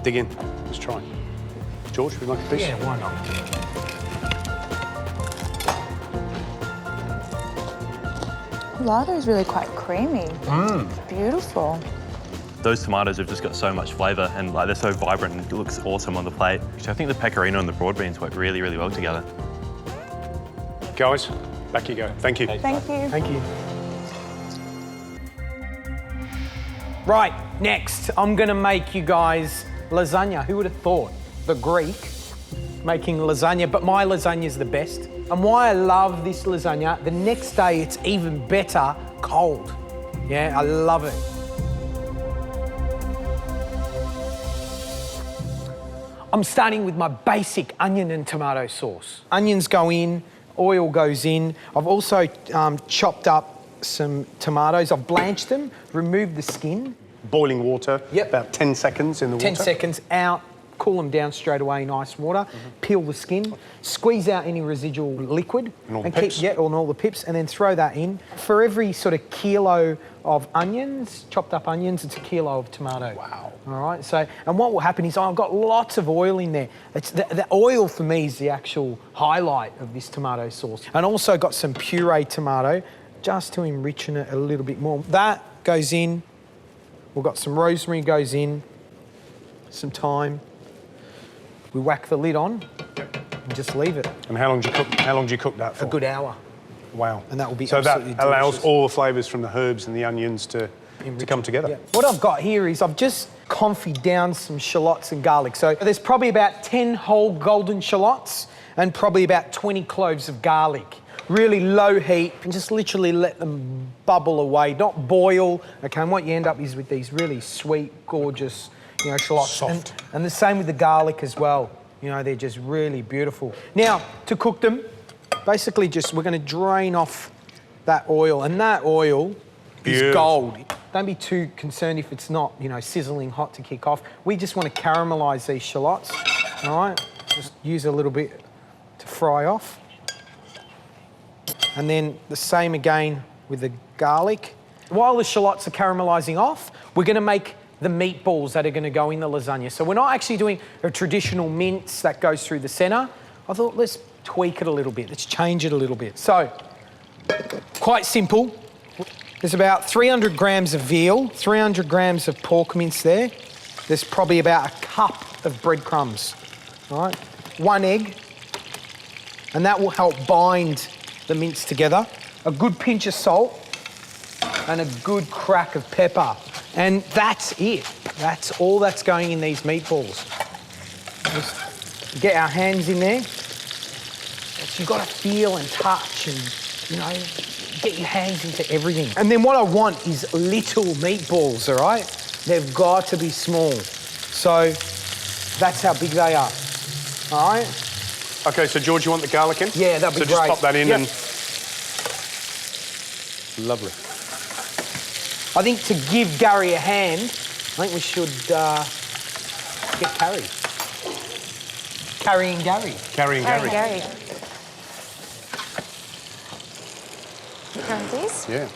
Dig in, let's try. George, would you like a piece?
Yeah, why not?
Lardo is really quite creamy. It's beautiful.
Those tomatoes have just got so much flavour and they're so vibrant and it looks awesome on the plate. I think the pecorino and the broad beans work really, really well together.
Guys, back you go. Thank you.
Thank you.
Thank you. Right, next, I'm gonna make you guys lasagna. Who would have thought? The Greek making lasagna, but my lasagna is the best. And why I love this lasagna, the next day it's even better cold. Yeah, I love it. I'm starting with my basic onion and tomato sauce. Onions go in, oil goes in. I've also chopped up some tomatoes. I've blanched them, removed the skin.
Boiling water, about 10 seconds in the water.
10 seconds out, cool them down straight away, nice water. Peel the skin, squeeze out any residual liquid.
And all the pips.
And all the pips, and then throw that in. For every sort of kilo of onions, chopped up onions, it's a kilo of tomato.
Wow.
All right, so, and what will happen is I've got lots of oil in there. It's the oil for me is the actual highlight of this tomato sauce. And also got some puree tomato, just to enrichen it a little bit more. That goes in. We've got some rosemary goes in, some thyme. We whack the lid on and just leave it.
And how long do you cook that for?
A good hour.
Wow.
And that will be
so
absolutely
that allows
delicious.
all the flavours from the herbs and the onions to come together.
Yeah. What I've got here is I've just confied down some shallots and garlic. So there's probably about 10 whole golden shallots and probably about 20 cloves of garlic. Really low heat and just literally let them bubble away, not boil. Okay, and what you end up is with these really sweet, gorgeous, shallots.
Soft.
And the same with the garlic as well. They're just really beautiful. Now, to cook them, basically we're going to drain off that oil, and that oil is gold. Don't be too concerned if it's not, sizzling hot to kick off. We just want to caramelise these shallots, all right? Just use a little bit to fry off. And then the same again with the garlic. While the shallots are caramelising off, we're going to make the meatballs that are going to go in the lasagna. So we're not actually doing a traditional mince that goes through the centre. I thought, let's tweak it a little bit. Let's change it a little bit. So, quite simple. There's about 300 grams of veal, 300 grams of pork mince there. There's probably about a cup of breadcrumbs, all right? 1 egg, and that will help bind the mince together. A good pinch of salt and a good crack of pepper. And that's it. That's all that's going in these meatballs. Just get our hands in there. You've got to feel and touch and, you know, get your hands into everything. And then what I want is little meatballs, all right? They've got to be small. So that's how big they are, all right?
Okay, so George, you want the garlic in?
Yeah, that'd be
great. So just pop that in and... Lovely.
I think to give Gary a hand, I think we should get Carrie. Carrying Gary.
Carrying Gary.
Gary. Currencies?
Yeah.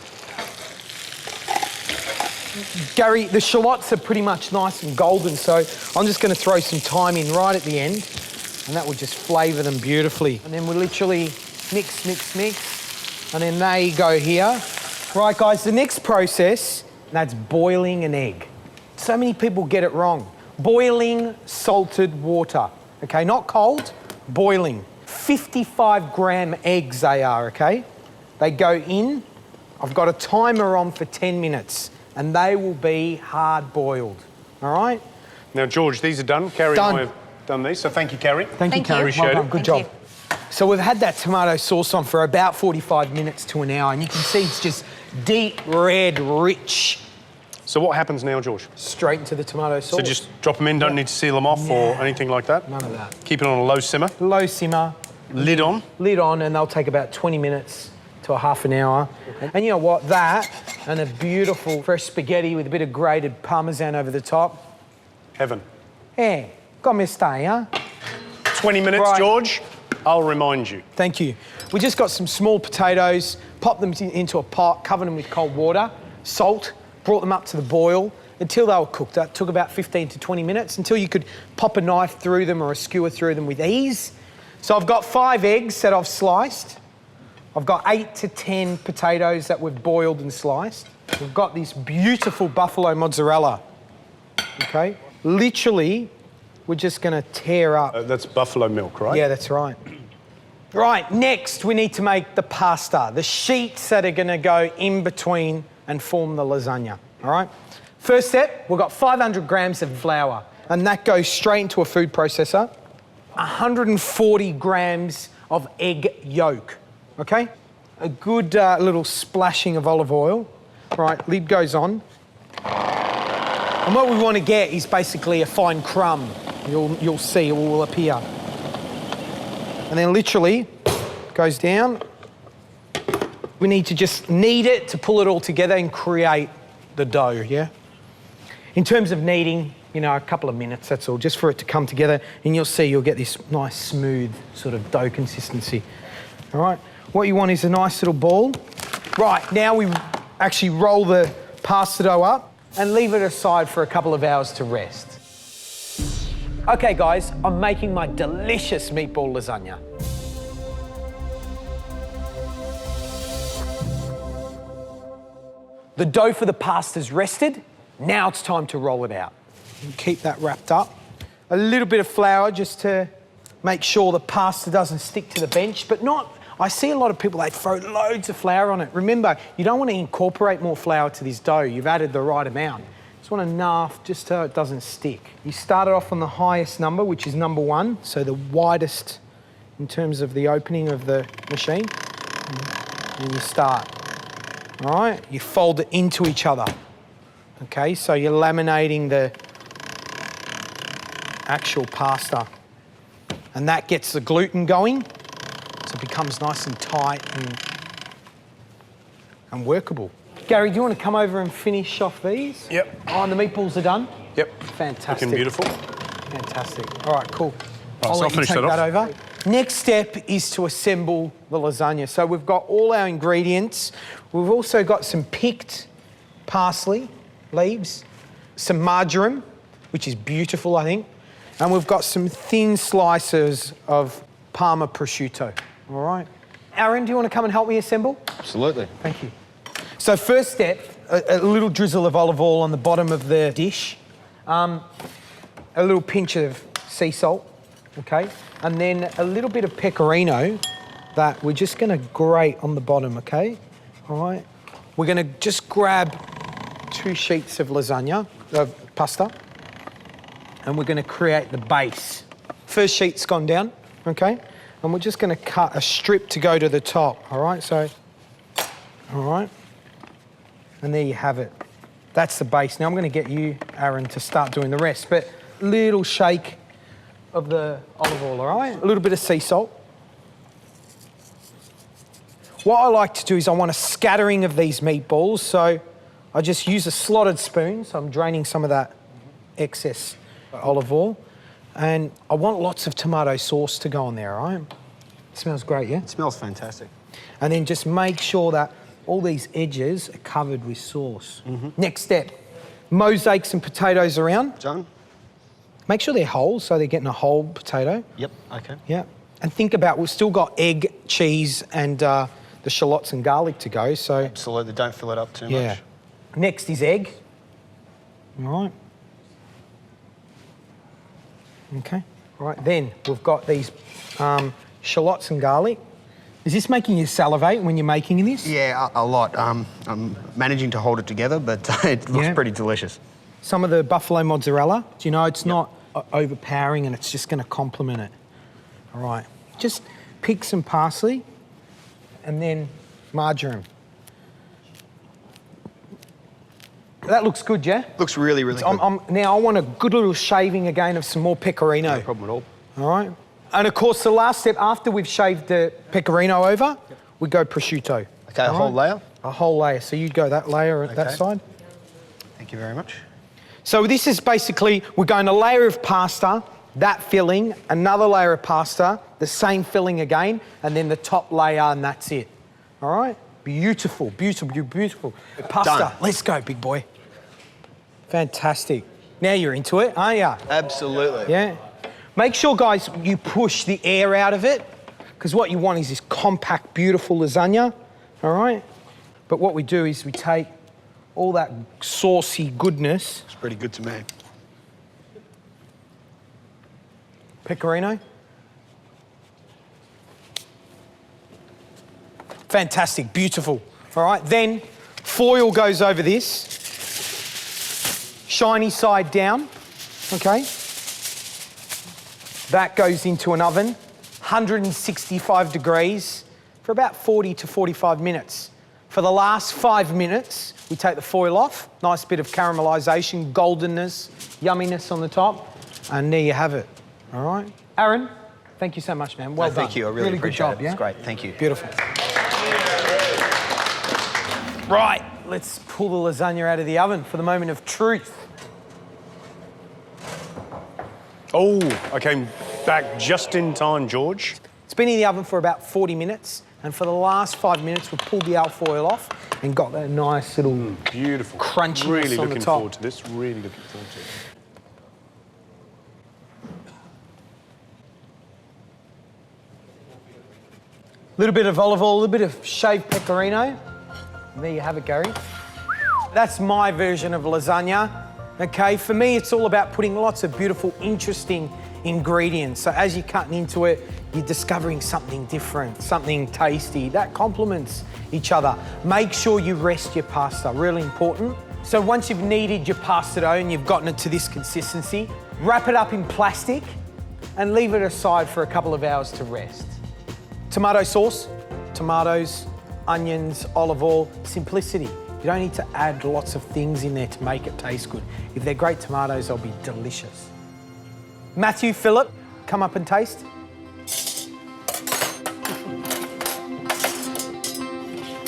Gary, the shallots are pretty much nice and golden, so I'm just going to throw some thyme in right at the end, and that will just flavour them beautifully. And then we'll literally mix, mix, mix, and then they go here. Right, guys, the next process, that's boiling an egg. So many people get it wrong. Boiling salted water, okay? Not cold, boiling. 55-gram eggs they are, okay? They go in. I've got a timer on for 10 minutes, and they will be hard-boiled, all right?
Now, George, these are done. Carrie and I have done these, so thank you, Carrie.
Thank you, Carrie.
Appreciate
Well done.
it.
Good job. So we've had that tomato sauce on for about 45 minutes to an hour, and you can see it's just deep red, rich.
So what happens now, George?
Straight into the tomato sauce.
So just drop them in, don't need to seal them off or anything like that?
None of that.
Keep it on a low simmer.
Low simmer.
Lid on.
Lid on, and they'll take about 20 minutes to a half an hour. And you know what? That and a beautiful fresh spaghetti with a bit of grated Parmesan over the top.
Heaven.
Yeah, got me stay, huh?
20 minutes, right. George. I'll remind you.
Thank you. We just got some small potatoes, popped them into a pot, covered them with cold water, salt, brought them up to the boil until they were cooked. That took about 15 to 20 minutes until you could pop a knife through them or a skewer through them with ease. So I've got 5 eggs that I've sliced. I've got 8 to 10 potatoes that we've boiled and sliced. We've got this beautiful buffalo mozzarella, okay? Literally, we're just gonna tear up.
That's buffalo milk, right?
Yeah, that's right. Right, next we need to make the pasta, the sheets that are gonna go in between and form the lasagna, all right? First step, we've got 500 grams of flour, and that goes straight into a food processor. 140 grams of egg yolk, okay? A good little splashing of olive oil. Right, lid goes on. And what we want to get is basically a fine crumb. You'll see, it will appear. And then literally goes down. We need to just knead it to pull it all together and create the dough, yeah? In terms of kneading, you know, a couple of minutes, that's all, just for it to come together, and you'll see you'll get this nice, smooth sort of dough consistency. All right? What you want is a nice little ball. Right, now we actually roll the pasta dough up and leave it aside for a couple of hours to rest. Okay, guys, I'm making my delicious meatball lasagna. The dough for the pasta's rested. Now it's time to roll it out. And keep that wrapped up. A little bit of flour just to make sure the pasta doesn't stick to the bench, but not, I see a lot of people, they throw loads of flour on it. Remember, you don't want to incorporate more flour to this dough. You've added the right amount. Just want enough just so it doesn't stick. You start it off on the highest number, which is number 1, so the widest in terms of the opening of the machine. And you start. All right, you fold it into each other. Okay, so you're laminating the actual pasta. And that gets the gluten going, so it becomes nice and tight and workable. Gary, do you want to come over and finish off these?
Yep.
Oh, and the meatballs are done?
Yep.
Fantastic.
Looking beautiful.
Fantastic. All right, cool.
Right,
I'll
so
let you
finish
take
that
that
off.
over. Next step is to assemble the lasagna. So we've got all our ingredients. We've also got some picked parsley leaves, some marjoram, which is beautiful, I think, and we've got some thin slices of Parma prosciutto. All right. Aaron, do you want to come and help me assemble?
Absolutely.
Thank you. So first step, a little drizzle of olive oil on the bottom of the dish, a little pinch of sea salt, okay, and then a little bit of pecorino that we're just going to grate on the bottom, okay? All right. We're going to just grab 2 sheets of lasagna, pasta, and we're going to create the base. First sheet's gone down, okay? and we're just going to cut a strip to go to the top, all right? So, all right. And there you have it. That's the base. Now I'm going to get you, Aaron, to start doing the rest, but little shake of the olive oil, all right? A little bit of sea salt. What I like to do is I want a scattering of these meatballs, so I just use a slotted spoon, so I'm draining some of that excess olive oil, and I want lots of tomato sauce to go on there, all right? It smells great, yeah?
It smells fantastic.
And then just make sure that all these edges are covered with sauce. Next step, mosaic some potatoes around.
John?
Make sure they're whole, so they're getting a whole potato.
Yep, okay.
Yeah. And think about, we've still got egg, cheese, and the shallots and garlic to go, so...
Absolutely, don't fill it up too
Yeah.
much.
Next is egg. All right. Okay. All right, then we've got these shallots and garlic. Is this making you salivate when you're making this?
Yeah, a lot. I'm managing to hold it together, but it looks pretty delicious.
Some of the buffalo mozzarella, do you know, it's not overpowering and it's just going to complement it. All right. Just pick some parsley and then marjoram. That looks good, yeah?
Looks really, really good.
Now I want a good little shaving again of some more pecorino.
No problem at all.
All right. And of course, the last step after we've shaved the pecorino over, we go prosciutto.
Okay, a whole layer?
A whole layer. So you go that layer at that side.
Thank you very much.
So this is basically, we're going a layer of pasta, that filling, another layer of pasta, the same filling again, and then the top layer, and that's it. All right? Beautiful, beautiful, beautiful. Pasta,
Done.
Let's go, big boy. Fantastic. Now you're into it, aren't you?
Absolutely.
Yeah. Make sure, guys, you push the air out of it, because what you want is this compact, beautiful lasagna, all right? But what we do is we take all that saucy goodness.
It's pretty good to me.
Pecorino. Fantastic, beautiful. All right, then foil goes over this. Shiny side down, okay? That goes into an oven, 165 degrees for about 40 to 45 minutes. For the last 5 minutes, we take the foil off, nice bit of caramelisation, goldenness, yumminess on the top, and there you have it, all right? Aaron, thank you so much, man. Well done.
Thank you, I really appreciate
good job,
it.
yeah?
It's great, thank you.
Beautiful. Right, let's pull the lasagna out of the oven for the moment of truth.
Oh, I came back just in time, George.
It's been in the oven for about 40 minutes, and for the last 5 minutes, we pulled the alfoil off and got that nice little
beautiful
crunchiness
really
on the
looking
top.
forward to this, really looking forward to it.
A little bit of olive oil, a little bit of shaved pecorino. And there you have it, Gary. That's my version of lasagna. Okay, for me, it's all about putting lots of beautiful, interesting ingredients. So as you're cutting into it, you're discovering something different, something tasty that complements each other. Make sure you rest your pasta, really important. So once you've kneaded your pasta dough and you've gotten it to this consistency, wrap it up in plastic and leave it aside for a couple of hours to rest. Tomato sauce, tomatoes, onions, olive oil, simplicity. You don't need to add lots of things in there to make it taste good. If they're great tomatoes, they'll be delicious. Matthew, Philip, come up and taste.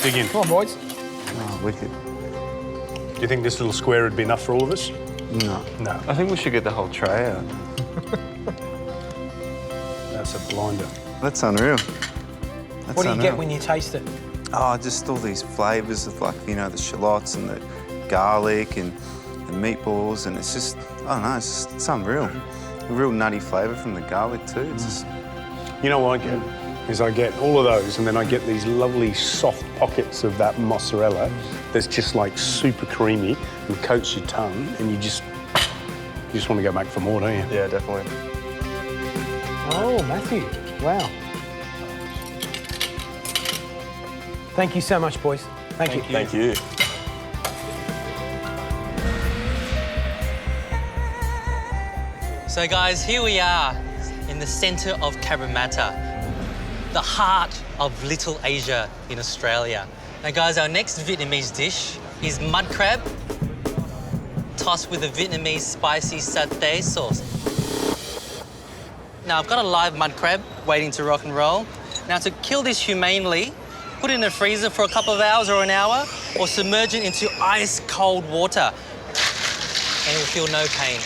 Dig in.
Come on, boys.
Oh, wicked.
Do you think this little square would be enough for all of us?
No.
No.
I think we should get the whole tray out.
That's a blinder.
That's unreal. That's
What do you
unreal.
get when you taste it?
Oh, just all these flavours of, like, you know, the shallots and the garlic and the meatballs, and it's just, I don't know, it's unreal. A real nutty flavour from the garlic too. It's just...
You know what I get? Is I get all of those and then I get these lovely soft pockets of that mozzarella that's just like super creamy and coats your tongue, and you just want to go back for more, don't you?
Yeah, definitely.
Oh, Matthew, wow. Thank you so much, boys. Thank you.
Thank you.
So guys, here we are in the center of Cabramatta. the heart of Little Asia in Australia. Now guys, our next Vietnamese dish is mud crab tossed with a Vietnamese spicy satay sauce. Now I've got a live mud crab waiting to rock and roll. Now to kill this humanely, put it in the freezer for a couple of hours or an hour, or submerge it into ice cold water, and it will feel no pain.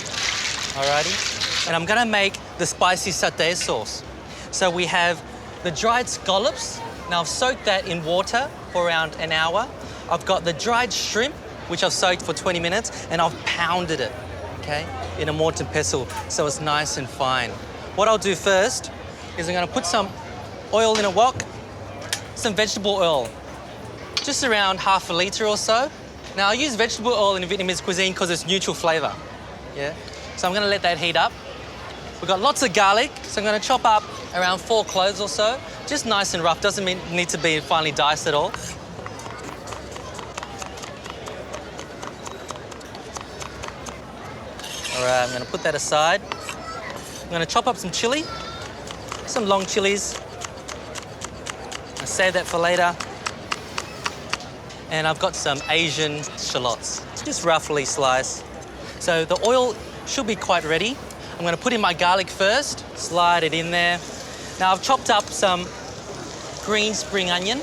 Alrighty? And I'm gonna make the spicy satay sauce. So we have the dried scallops. Now I've soaked that in water for around an hour. I've got the dried shrimp, which I've soaked for 20 minutes, and I've pounded it, okay, in a mortar and pestle, so it's nice and fine. What I'll do first is I'm gonna put some oil in a wok, some vegetable oil, just around half a litre or so. Now I use vegetable oil in Vietnamese cuisine because it's neutral flavour, yeah? So I'm gonna let that heat up. We've got lots of garlic, so I'm gonna chop up around 4 cloves or so, just nice and rough, doesn't need to be finely diced at all. All right, I'm gonna put that aside. I'm gonna chop up some chili, some long chilies. I'll save that for later. And I've got some Asian shallots, just roughly sliced. So the oil should be quite ready. I'm gonna put in my garlic first, slide it in there. Now I've chopped up some green spring onion,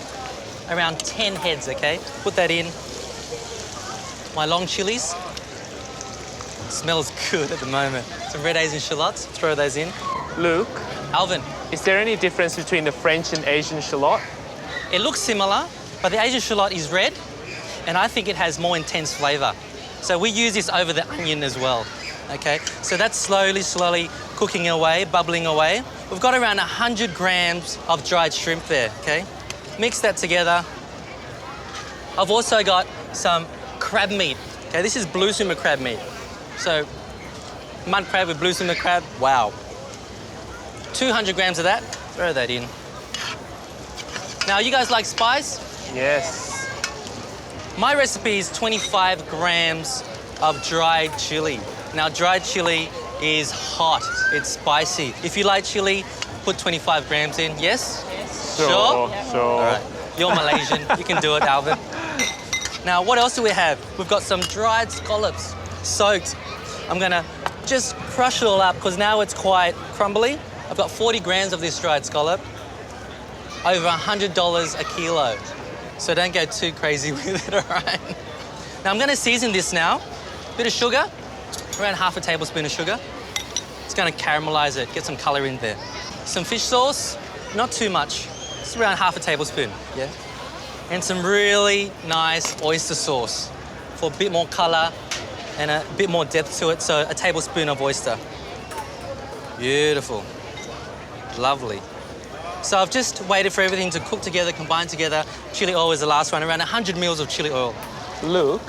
around 10 heads, okay? Put that in. My long chilies. Smells good at the moment. Some red Asian shallots, throw those in.
Luke.
Alvin.
Is there any difference between the French and Asian shallot?
It looks similar, but the Asian shallot is red, and I think it has more intense flavour. So we use this over the onion as well, okay? So that's slowly cooking away, bubbling away. We've got around 100 grams of dried shrimp there, okay? Mix that together. I've also got some crab meat, okay? This is blue swimmer crab meat. So mud crab with blue swimmer crab, wow. 200 grams of that, throw that in. Now, you guys like spice?
Yes.
My recipe is 25 grams of dried chili. Now, dried chili is hot, it's spicy. If you like chili, put 25 grams in, yes?
Sure.
All right, you're Malaysian, you can do it, Alvin. Now, what else do we have? We've got some dried scallops, soaked. I'm gonna just crush it all up because now it's quite crumbly. I've got 40 grams of this dried scallop, over $100 a kilo. So don't go too crazy with it, all right? Now I'm gonna season this now. Bit of sugar, around half a tablespoon of sugar. It's gonna caramelize it, get some color in there. Some fish sauce, not too much. It's around half a tablespoon, yeah? And some really nice oyster sauce for a bit more color and a bit more depth to it, so a tablespoon of oyster. Beautiful. Lovely. So I've just waited for everything to cook together, combine together. Chili oil is the last one, around 100 mils of chili oil.
Luke,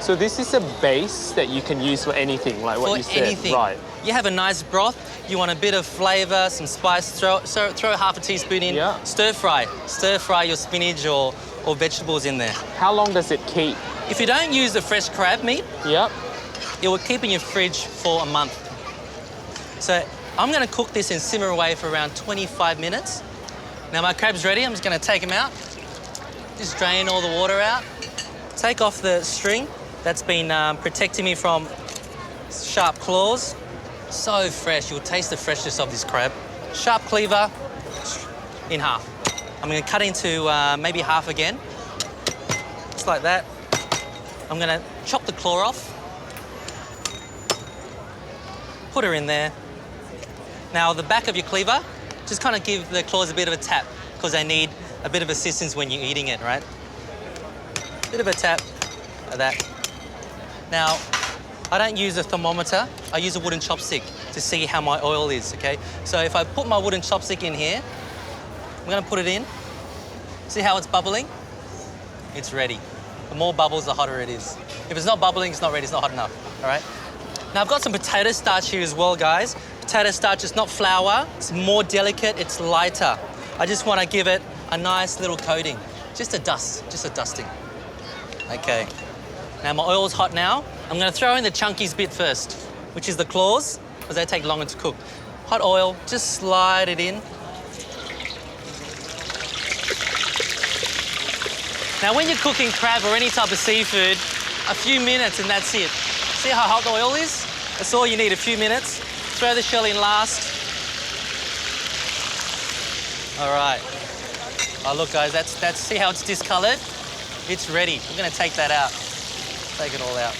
so this is a base that you can use for anything, like what you said.
For anything.
Right.
You have a nice broth, you want a bit of flavour, some spice, throw half a teaspoon in,
yeah.
Stir fry your spinach or vegetables in there.
How long does it keep?
If you don't use the fresh crab meat,
yep.
It will keep in your fridge for a month. So I'm gonna cook this and simmer away for around 25 minutes. Now my crab's ready, I'm just gonna take them out. Just drain all the water out. Take off the string that's been protecting me from sharp claws. So fresh, you'll taste the freshness of this crab. Sharp cleaver, in half. I'm gonna cut into maybe half again. Just like that. I'm gonna chop the claw off. Put her in there. Now, the back of your cleaver, just kind of give the claws a bit of a tap because they need a bit of assistance when you're eating it, right? Bit of a tap like that. Now, I don't use a thermometer. I use a wooden chopstick to see how my oil is, okay? So if I put my wooden chopstick in here, I'm gonna put it in. See how it's bubbling? It's ready. The more bubbles, the hotter it is. If it's not bubbling, it's not ready, it's not hot enough, all right? Now I've got some potato starch here as well, guys. Potato starch is not flour, it's more delicate, it's lighter. I just want to give it a nice little coating. Just a dusting. Okay. Now my oil's hot now. I'm going to throw in the chunkiest bit first, which is the claws, because they take longer to cook. Hot oil, just slide it in. Now, when you're cooking crab or any type of seafood, a few minutes and that's it. See how hot the oil is? That's all you need, a few minutes. Throw the shell in last. All right. Oh, look, guys, that's see how it's discoloured? It's ready. I'm going to take that out. Take it all out.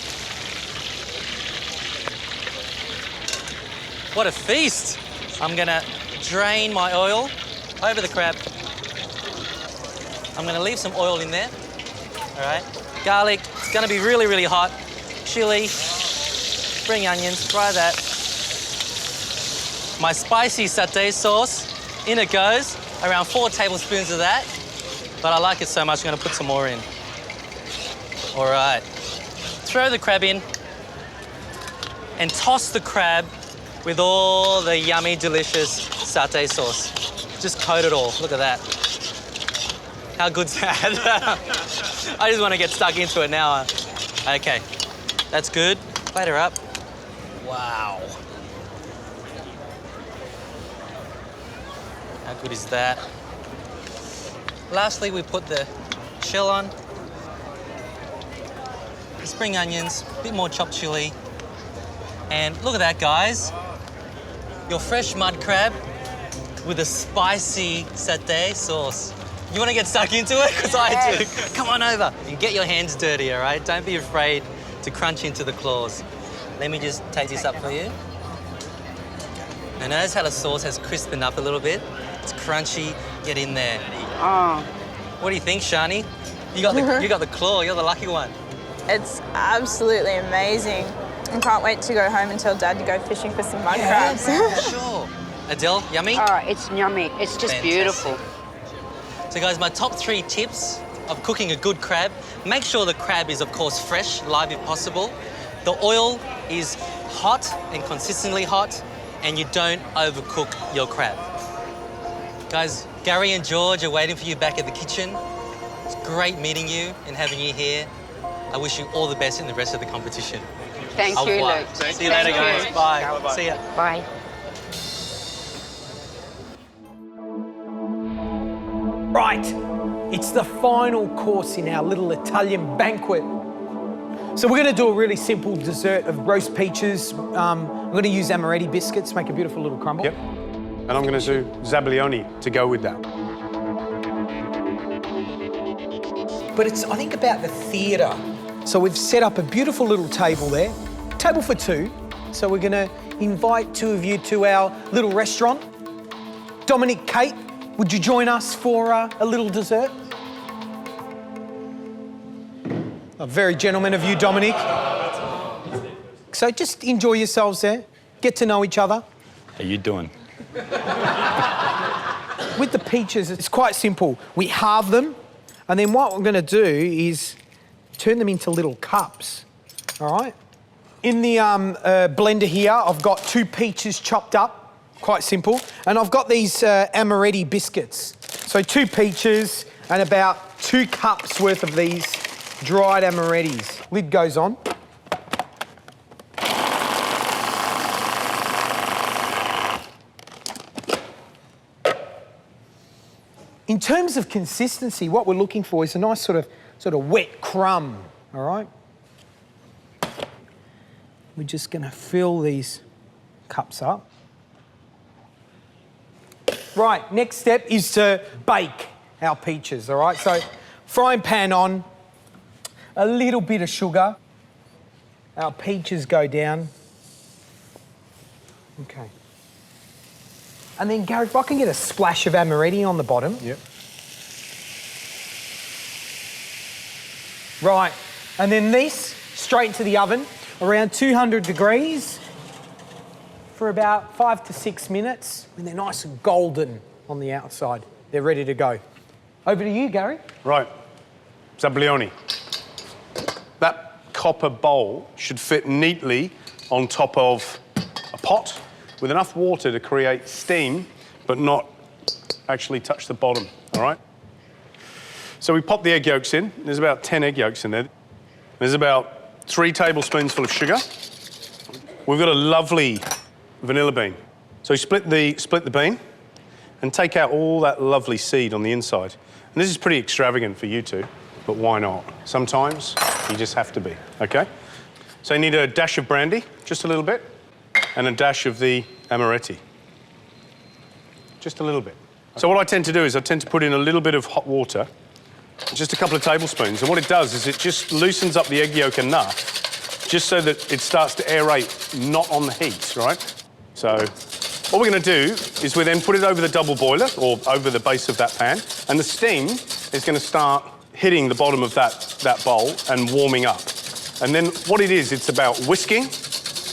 What a feast. I'm going to drain my oil over the crab. I'm going to leave some oil in there. All right. Garlic. It's going to be really, really hot. Chili. Spring onions. Fry that. My spicy satay sauce. In it goes. Around 4 tablespoons of that. But I like it so much, I'm going to put some more in. All right. Throw the crab in and toss the crab with all the yummy, delicious satay sauce. Just coat it all. Look at that. How good's that? I just want to get stuck into it now. Okay, that's good. Plate her up. Wow. How good is that? Lastly, we put the shell on. The spring onions, a bit more chopped chili. And look at that, guys. Your fresh mud crab with a spicy satay sauce. You want to get stuck into it? Because I do. Come on over and get your hands dirty, all right? Don't be afraid to crunch into the claws. Let me just take this up for you. Now notice how the sauce has crispened up a little bit. It's crunchy. Get in there.
Oh.
What do you think, Shani? You got the claw. You're the lucky one.
It's absolutely amazing. I can't wait to go home and tell Dad to go fishing for some mud crabs.
Sure. Adele, yummy?
Oh, it's yummy. It's just
Fantastic.
beautiful.
So guys, my top 3 tips of cooking a good crab. Make sure the crab is, of course, fresh, live if possible. The oil is hot and consistently hot, and you don't overcook your crab. Guys, Gary and George are waiting for you back at the kitchen. It's great meeting you and having you here. I wish you all the best in the rest of the competition.
Thank you, Luke.
See you later, guys. Bye. See ya.
Bye.
Right, it's the final course in our little Italian banquet. So we're going to do a really simple dessert of roast peaches. I'm going to use amaretti biscuits, make a beautiful little crumble.
Yep. And I'm going to do zabaione to go with that.
But it's, I think, about the theatre. So we've set up a beautiful little table there, table for 2. So we're going to invite 2 of you to our little restaurant. Dominic, Kate, would you join us for a little dessert? A very gentleman of you, Dominic. So just enjoy yourselves there. Get to know each other.
How you doing?
With the peaches, it's quite simple. We halve them, and then what we're going to do is turn them into little cups, all right? In the blender here, I've got 2 peaches chopped up, quite simple, and I've got these amaretti biscuits. So 2 peaches and about 2 cups worth of these dried amarettis. Lid goes on. In terms of consistency, what we're looking for is a nice sort of wet crumb, all right? We're just going to fill these cups up. Right, next step is to bake our peaches, all right? So frying pan on, a little bit of sugar. Our peaches go down. Okay. And then, Gary, if I can get a splash of amaretti on the bottom.
Yep.
Right, and then these straight into the oven, around 200 degrees for about 5 to 6 minutes. And they're nice and golden on the outside. They're ready to go. Over to you, Gary.
Right, zabaione. That copper bowl should fit neatly on top of a pot with enough water to create steam, but not actually touch the bottom, all right? So we pop the egg yolks in. There's about 10 egg yolks in there. There's about 3 tablespoons full of sugar. We've got a lovely vanilla bean. So split the bean and take out all that lovely seed on the inside. And this is pretty extravagant for you two. but why not? Sometimes you just have to be, okay? So you need a dash of brandy, just a little bit, and a dash of the amaretti. Just a little bit. So what I tend to do is I tend to put in a little bit of hot water, just a couple of tablespoons, and what it does is it just loosens up the egg yolk enough, just so that it starts to aerate, not on the heat, right? So what we're going to do is we then put it over the double boiler, or over the base of that pan, and the steam is going to start hitting the bottom of that bowl and warming up. And then what it is, it's about whisking,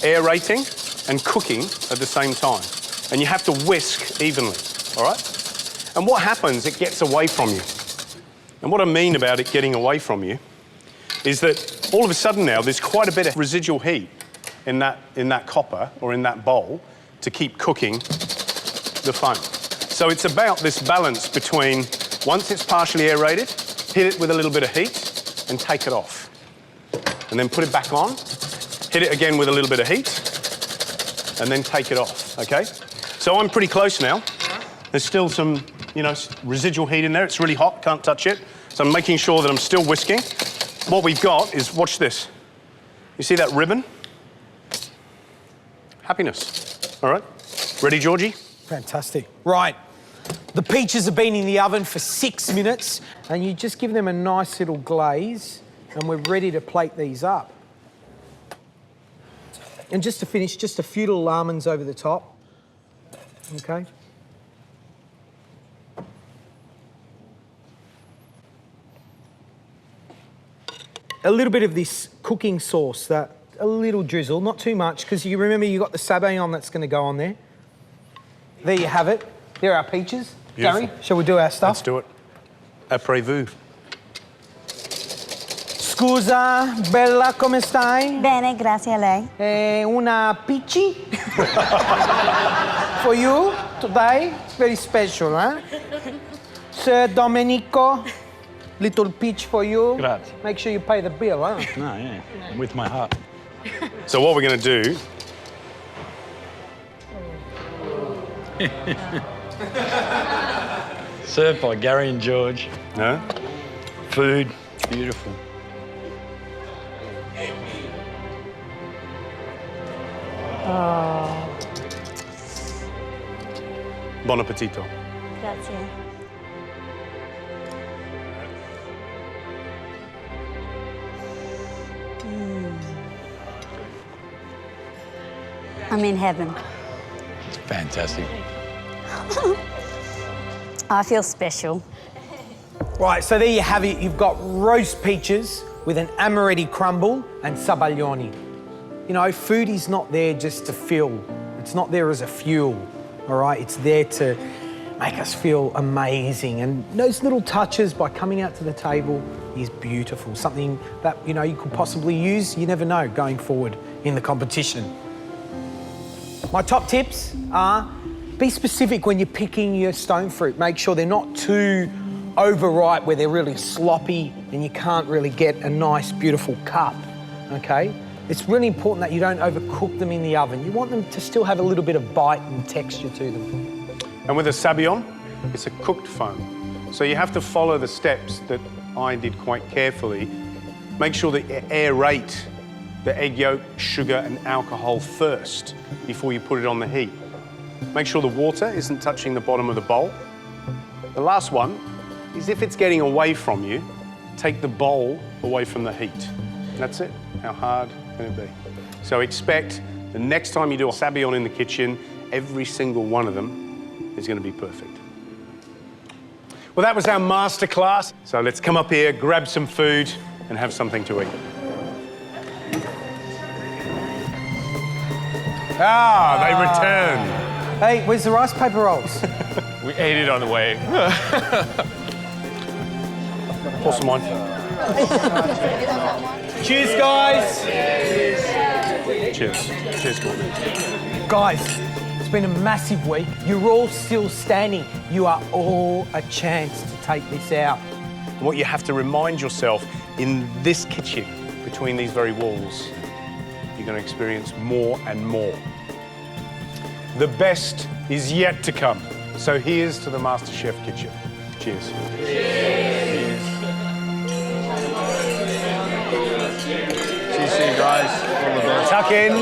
aerating, and cooking at the same time. And you have to whisk evenly, all right? And what happens, it gets away from you. And what I mean about it getting away from you is that all of a sudden now there's quite a bit of residual heat in that copper or in that bowl to keep cooking the foam. So it's about this balance between, once it's partially aerated, hit it with a little bit of heat and take it off. And then put it back on, hit it again with a little bit of heat, and then take it off, okay? So I'm pretty close now. There's still some, you know, residual heat in there. It's really hot, can't touch it. So I'm making sure that I'm still whisking. What we've got is, watch this. You see that ribbon? Happiness, all right? Ready, Georgie?
Fantastic. Right. The peaches have been in the oven for 6 minutes, and you just give them a nice little glaze, and we're ready to plate these up. And just to finish, just a few little almonds over the top. Okay. A little bit of this cooking sauce, a little drizzle, not too much, because you remember you got the sabayon that's going to go on there. There you have it. There are our peaches.
Beautiful.
Gary, shall we do our stuff?
Let's do it. Après-vous.
Scusa, bella, come stai?
Bene, grazie a lei.
Una peachy for you today. It's very special, huh? Sir Domenico, little peach for you.
Grazie.
Make sure you pay the bill, huh?
No, yeah, with my heart.
So what we're going to do...
Served by Gary and George.
No?
Food, beautiful.
Oh.
Buon appetito.
Grazie. I'm in heaven.
Fantastic.
I feel special.
Right, so there you have it. You've got roast peaches with an amaretti crumble and sabaglioni. You know, food is not there just to fill. It's not there as a fuel, all right? It's there to make us feel amazing. And those little touches by coming out to the table is beautiful. Something that, you know, you could possibly use, you never know, going forward in the competition. My top tips are be specific when you're picking your stone fruit. Make sure they're not too overripe where they're really sloppy and you can't really get a nice, beautiful cup, okay? It's really important that you don't overcook them in the oven. You want them to still have a little bit of bite and texture to them.
And with a sabayon, it's a cooked foam. So you have to follow the steps that I did quite carefully. Make sure that you aerate the egg yolk, sugar and alcohol first before you put it on the heat. Make sure the water isn't touching the bottom of the bowl. The last one is if it's getting away from you, take the bowl away from the heat. That's it. How hard can it be? So expect the next time you do a sabayon in the kitchen, every single one of them is going to be perfect. Well, that was our masterclass. So let's come up here, grab some food and have something to eat. Ah, they returned.
Hey, where's the rice paper rolls?
We ate it on the way.
Pour some wine.
Cheers, guys.
Cheers. Cheers, Gordon.
Guys, it's been a massive week. You're all still standing. You are all a chance to take this out.
What you have to remind yourself in this kitchen, between these very walls, you're going to experience more and more. The best is yet to come. So here's to the MasterChef kitchen. Cheers. Cheers. See you guys. Tuck in.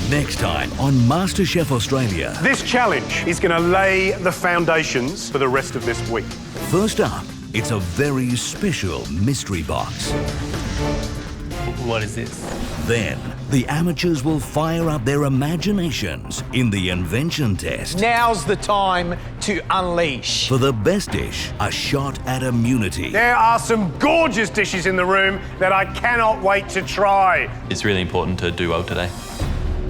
Next time on MasterChef Australia.
This challenge is going to lay the foundations for the rest of this week.
First up, it's a very special mystery box.
What is this?
Then, the amateurs will fire up their imaginations in the invention test.
Now's the time to unleash.
For the best dish, a shot at immunity.
There are some gorgeous dishes in the room that I cannot wait to try.
It's really important to do well today.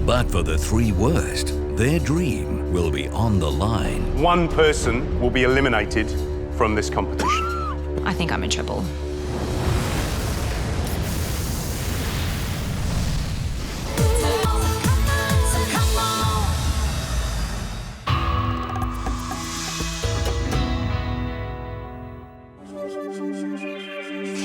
But for the 3 worst, their dream will be on the line.
One person will be eliminated from this competition.
I think I'm in trouble.